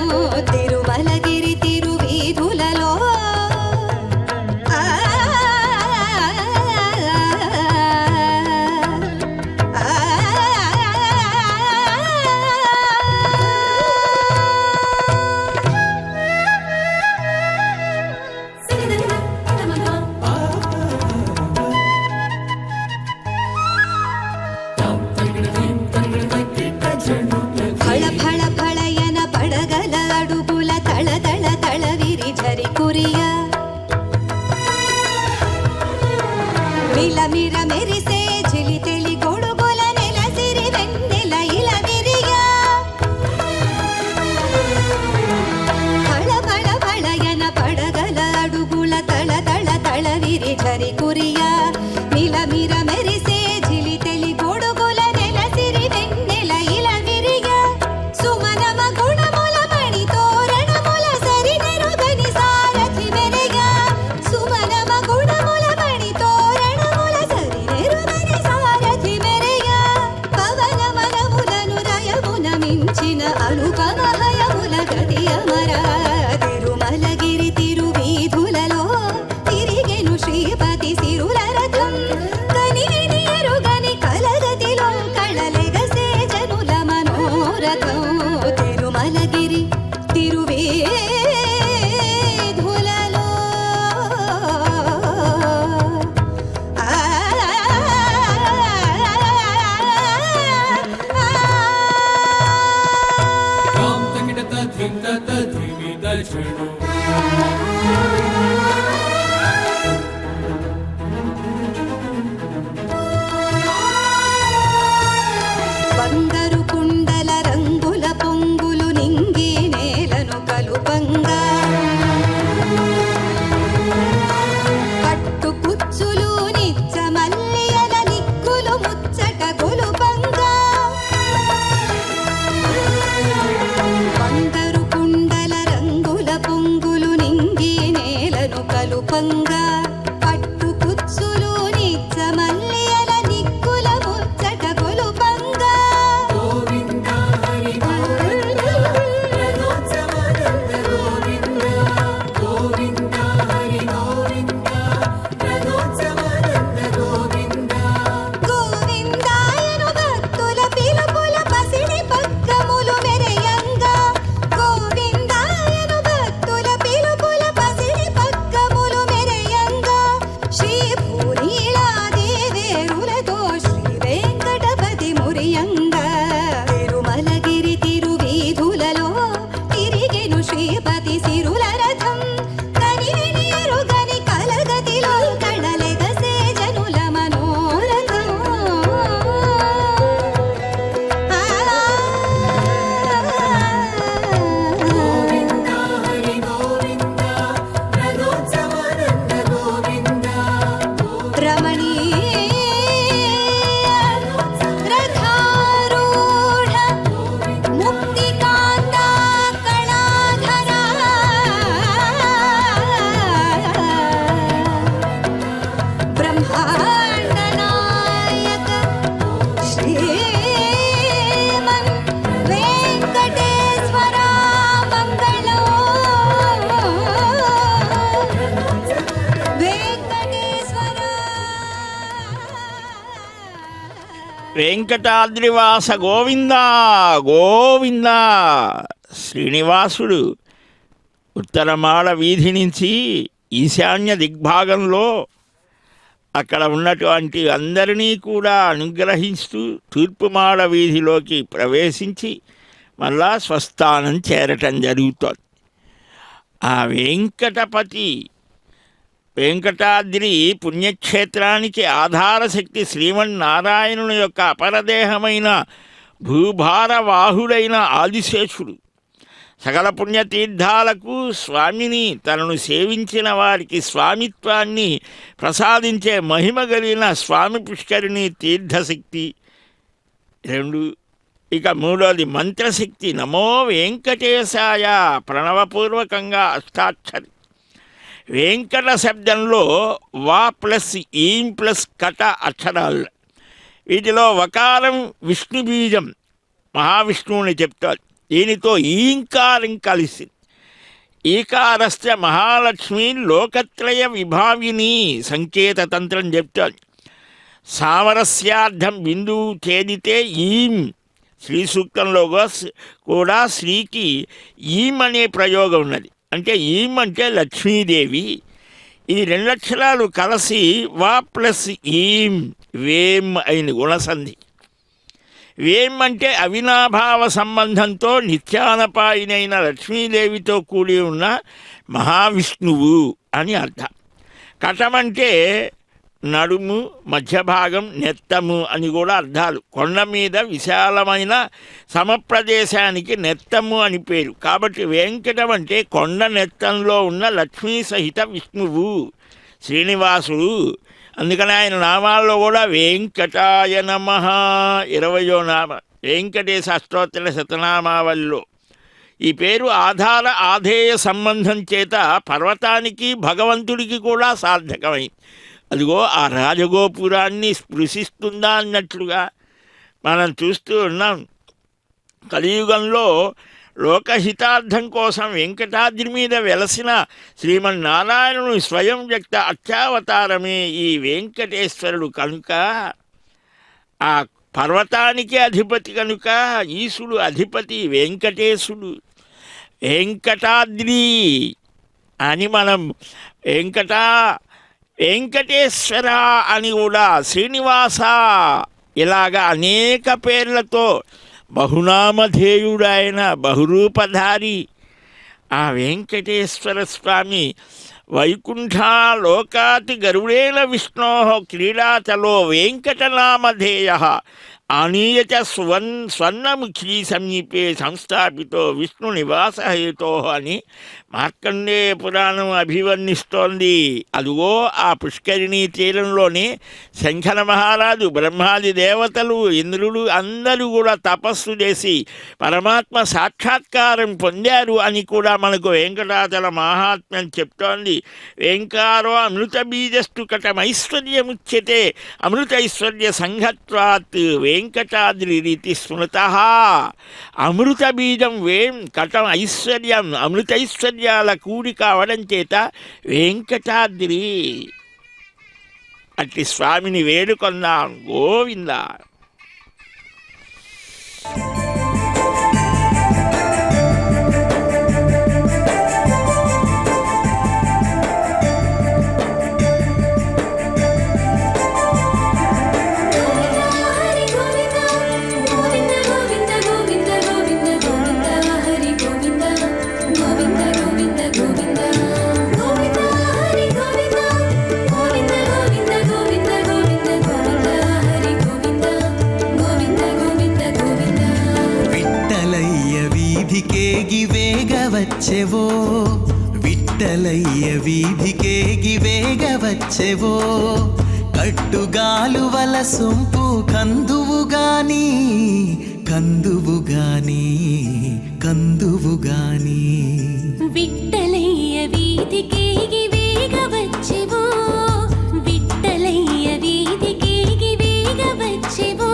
తిరుమలగిరి తిరువీధులలో ఆ ఫళ ఫళ ఫళయన పడగల అడుగుల తళ తళ తళ విరి ఝరి కురియ. మిలమిర మెరిసే ఝిలి తెలి గొడుగుల నెలసిరి వెన్నెల ఇల విరియ. ఫళ ఫళ ఫళయన పడగల అడుగుల తళ తళ తళ విరి ఝరి కురియ. మిలమిర మెరిసే ఝిలి తెలి గొడుగుల నెలసిరి వెన్నెల ఇల విరియ. సుమనమ గుణముల మణి తోరణముల సరినెరుగని సారథి మెరయ. సుమనమ గుణముల మణి తోరణముల సరినెరుగని సారథి మెరయ. పవన మనములను రయమున మించిన అనుపమ హయముల గతి అమర. తిరుమలగిరి తిరువీధులలో తిరిగెను శ్రీపతి సిరుల రథం. కనివిని ఎరుగని కలగతిలో కళలెగసే జనుల మనోరథం. తిరుమలగిరి తిరువీధులలో ఆ బంగారు కుండల రంగుల పొంగులు నింగి నేలను కలుపంగా. పట్టు పుచ్చులు నిచ్చ మల్లియల నిక్కులు ముచ్చట కొలుపంగా. బంగారు కొలువంగా పట్టు కుచ్చులు నిచ్చ మల్లియల నిక్కుల ముచ్చట కొలుపంగా గోవింద హరి గోవింద రథోత్సవానంద గోవింద గోవింద హరి గోవింద రథోత్సవానంద గోవింద గోవిందాయను భక్తుల పిలుపుల పసిడి పక్కములు మెరయంగా గోవిందాయను భక్తుల పిలుపుల పసిడి పక్కములు మెరయంగా శ్రీ భూనీళాదేవేరులతో శ్రీ వెంకటపతి మురియంగా తిరుమలగిరి తిరువీధులలో తిరిగెను శ్రీపతి సిరుల రథం కనివిని ఎరుగని కలగతిలో కళలెగసే జనుల మనోరథం గోవింద హరి గోవింద రథోత్సవానంద గోవింద రమణీయ రథారూఢ ముక్తికాంత కళాధర బ్రహ్మాండ నాయక శ్రీమన్ వెంకటేశ్వర మంగళం వెంకటాద్రివాస గోవింద గోవింద. శ్రీనివాసుడు ఉత్తరమాడ వీధి నుంచి ఈశాన్య దిగ్భాగంలో అక్కడ ఉన్నటువంటి అందరినీ కూడా అనుగ్రహిస్తూ తూర్పుమాడ వీధిలోకి ప్రవేశించి మళ్ళా స్వస్థానం చేరటం జరుగుతోంది. ఆ వెంకటాద్రి పుణ్యక్షేత్రానికి ఆధారశక్తి శ్రీమన్నారాయణుని యొక్క అపరదేహమైన భూభారవాహుడైన ఆదిశేషుడు. సకల పుణ్యతీర్థాలకు స్వామిని, తనను సేవించిన వారికి స్వామిత్వాన్ని ప్రసాదించే మహిమ కలిగిన స్వామి పుష్కరిణి తీర్థశక్తి 2. ఇక 3వది మంత్రశక్తి నమో వెంకటేశాయ ప్రణవపూర్వకంగా అష్టాక్షరి. వెంకట శబ్దంలో వా ప్లస్ ఈం ప్లస్ కట అక్షరాలు. వీటిలో వకారం విష్ణు బీజం మహావిష్ణువుని చెప్తారు. దీనితో ఈంకారం కలిసి ఈకారస్థ మహాలక్ష్మి లోకత్రయ విభావిని సంకేతతంత్రం చెప్తారు. సామరస్యార్థం బిందువు ఛేదితే ఈం. శ్రీ సూక్తంలో కూడా శ్రీకి ఈం అనే ప్రయోగం ఉన్నది. అంటే ఈం అంటే లక్ష్మీదేవి. ఈ 2 అక్షరాలు కలిసి వా ప్లస్ ఈం వేం అయిన గుణసంధి. వేం అంటే అవినాభావ సంబంధంతో నిత్యానపాయినైన లక్ష్మీదేవితో కూడి ఉన్న మహావిష్ణువు అని అర్థం. కటమంటే నడుము, మధ్య భాగం, నెత్తము అని కూడా అర్థాలు. కొండ మీద విశాలమైన సమప్రదేశానికి నెత్తము అని పేరు. కాబట్టి వెంకటం అంటే కొండ నెత్తంలో ఉన్న లక్ష్మీ సహిత విష్ణువు శ్రీనివాసుడు. అందుకని ఆయన నామాల్లో కూడా వెంకటాయ నమః 20వ నామ వెంకటేశ అష్టోత్తర శతనామావళిలో ఈ పేరు ఆధేయ సంబంధం చేత పర్వతానికి భగవంతుడికి కూడా సార్థకమైంది. అదిగో ఆ రాజగోపురాన్ని స్పృశిస్తుందా అన్నట్లుగా మనం చూస్తూ ఉన్నాం. కలియుగంలో లోకహితార్థం కోసం వెంకటాద్రి మీద వెలసిన శ్రీమన్నారాయణుని స్వయం వ్యక్త అక్షావతారమే ఈ వెంకటేశ్వరుడు కనుక, ఆ పర్వతానికి అధిపతి కనుక ఈశుడు అధిపతి వెంకటేశుడు. వెంకటాద్రి అని మనం వెంకటేశ్వర అని కూడా శ్రీనివాస ఇలాగా అనేక పేర్లతో బహునామధేయుడాయన బహురూపధారి ఆ వెంకటేశ్వర స్వామి వైకుంఠాలోకాతి గరుడేన విష్ణో క్రీడాచలో వెంకటనామధేయ ఆనీయ చ స్వర్ణముఖీ సమీపే సంస్థాపితో విష్ణు నివాసహేతో అని మార్కండేయ పురాణం అభివర్ణిస్తోంది. అదిగో ఆ పుష్కరిణీ తీరంలోని శంఖన మహారాజు, బ్రహ్మాది దేవతలు, ఇంద్రుడు అందరూ కూడా తపస్సు చేసి పరమాత్మ సాక్షాత్కారం పొందారు అని కూడా మనకు వెంకటాచల మహాత్మ్యం చెప్తోంది. వెంకారో అమృత బీజస్తు కటమైశ్వర్యముచ్యతే అమృతైశ్వర్య సంఘత్వాత్ వెంకటాద్రి రీతి స్మృత. అమృత బీజం కటం ఐశ్వర్యం, అమృతైశ్వర్యాల కూడిక అవడం చేత వెంకటాద్రి. అట్టి స్వామిని వేడుకొందాం. గోవింద. వచ్చెవో విట్టలయ్య వీధికేగి వేగవచ్చెవో కట్టుగాలువల సొంపు కందువుగాని కందువుగాని కందువుగాని విట్టలయ్య వీధికేగి వేగవచ్చెవో విట్టలయ్య వీధికేగి వేగవచ్చెవో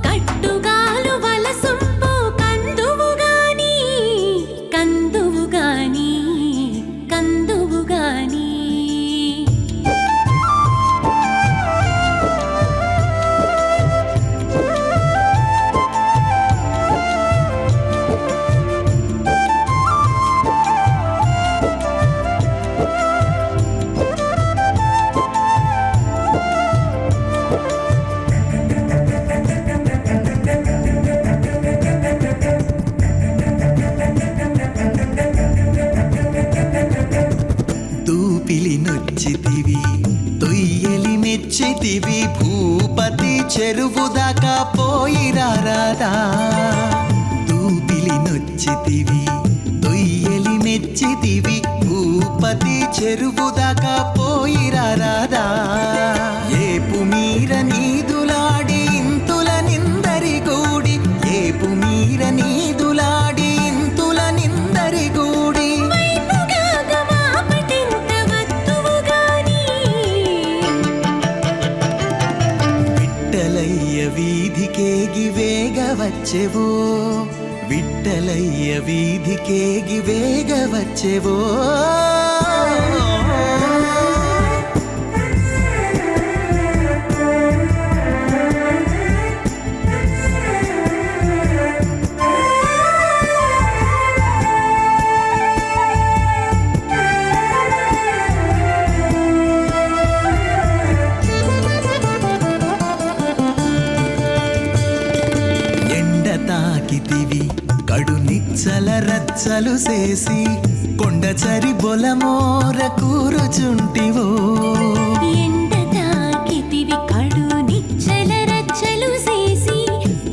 కట్టుగాలువల సొంపు కందువుగాని కందువుగాని కందువుగాని నొచ్చితివి తొయ్యలి మెచ్చితివి భూపతి చెరువు దాకా పోయిరారాదా తూపిలి నొచ్చితివి తొయ్యలి మెచ్చితివి భూపతి చెరువు దాకా పోయిరారాదా ఏపు మీర నీదులాడి ఇంతుల నిందరి గూడి ఏపు మీర నీదులాడి ఇంతుల నిందరి గూడి వీధికేగి వేగవచ్చెవో విట్టలయ్య వీధికేగి వేగవచ్చెవో కడు నిచ్చల రచ్చలు చేసి కొండచరి బొలమోర కూరుచుంటివో ఎండ తాకితివి కడు నిచ్చల రచ్చలు చేసి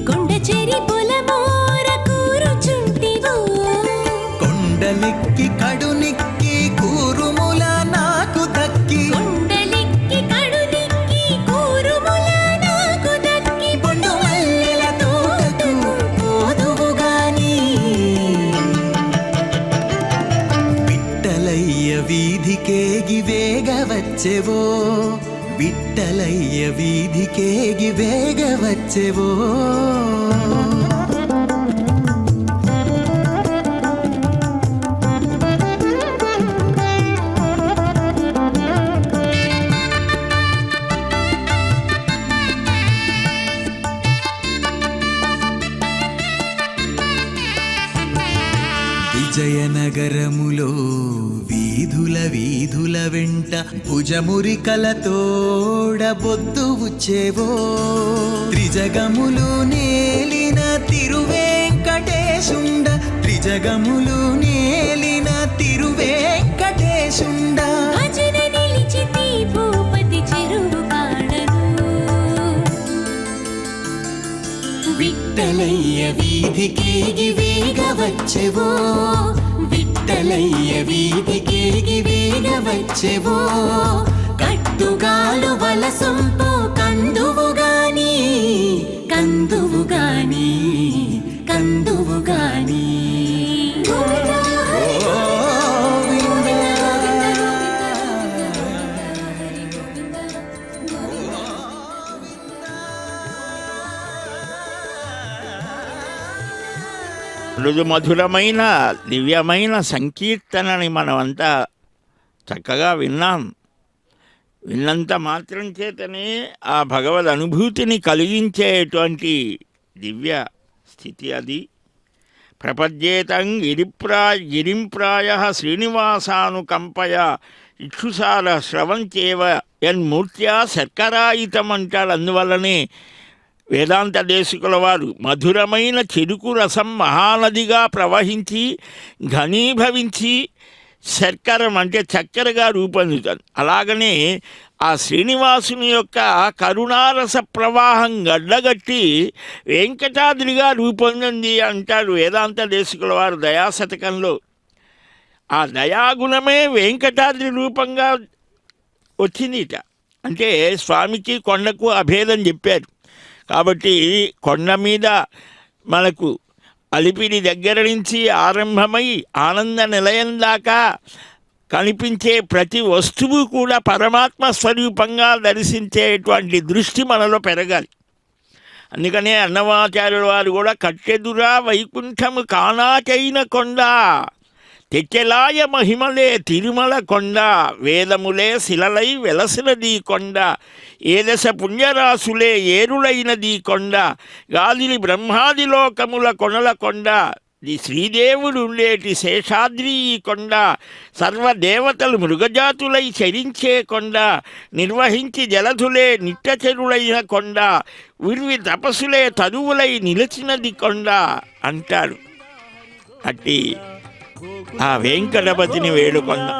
కొండచరి బొలమోర కూరుచుంటివో కొండలెక్కి కడు నిక్కి కూరుముల నాకు దక్కి కొండలెక్కి కడు నిక్కి కూరుముల నాకు దక్కి బొండు మల్లెల తోటకు పోదువు గాని విట్టలయ్య వీధికేగి వేగవచ్చెవో విట్టలయ్య వీధికేగి వేగవచ్చెవో విజయనగరములో వీధుల వీధుల వెంట భుజమురికలతోడ బొద్దు వచ్చేవో త్రిజగములు నేలిన తిరువేంకటేశుండ త్రిజగములు నేలిన తిరువేంకటేశుండ భజన నిలిచితి భూపతి చెరువు కాడను వీధికేగి వేగవచ్చెవో విట్టలయ్య వీధికేగి వేగవచ్చెవో కట్టుగాలు వలసొంపు కందువు గాని కందువు గాని కందువు గాని మృదు మధురమైన దివ్యమైన సంకీర్తనని మనమంతా చక్కగా విన్నాం. విన్నంత మాత్రం చేతనే ఆ భగవద్ అనుభూతిని కలిగించేటువంటి దివ్య స్థితి అది. ప్రపద్యేతం గిరింప్రాయ శ్రీనివాసానుకంపయ ఇక్షుసార స్రవంచేవ యన్మూర్త్యా శర్కరాయితం అంటాడు. అందువల్లనే వేదాంత దేశికుల వారు మధురమైన చెరుకు రసం మహానదిగా ప్రవహించి ఘనీభవించి శర్కరం అంటే చక్కెరగా రూపొందుతుంది. అలాగనే ఆ శ్రీనివాసుని యొక్క కరుణారస ప్రవాహం గడ్డగట్టి వెంకటాద్రిగా రూపొందింది అంటాడు వేదాంత దేశికుల వారు దయాశతకంలో. ఆ దయాగుణమే వెంకటాద్రి రూపంగా వచ్చిందిట. అంటే స్వామికి కొండకు అభేదం చెప్పారు కాబట్టి కొండ మీద మనకు అలిపిరి దగ్గర నుంచి ఆరంభమై ఆనంద నిలయం దాకా కనిపించే ప్రతి వస్తువు కూడా పరమాత్మ స్వరూపంగా దర్శించేటువంటి దృష్టి మనలో పెరగాలి. అందుకనే అన్నమాచార్యుల వారు కూడా కట్టెదురా వైకుంఠము కానాచైన కొండ తెచ్చెలాయ మహిమలే తిరుమల కొండ వేదములే శిలలై వెలసినది కొండ ఏదశ పుణ్యరాశులే ఏరులైనది కొండ గాలిని బ్రహ్మాది లోకముల కొనల కొండ శ్రీదేవుడు ఉండేటి శేషాద్రి కొండ సర్వదేవతలు మృగజాతులై చరించే కొండ నిర్వహించి జలధులే నిట్టచెరులైన కొండ ఉర్వి తపస్సులే తరువులై నిలిచినది కొండ అంటాడు. అట్టి ఆ వెంకటపతిని వేడుకొందాం.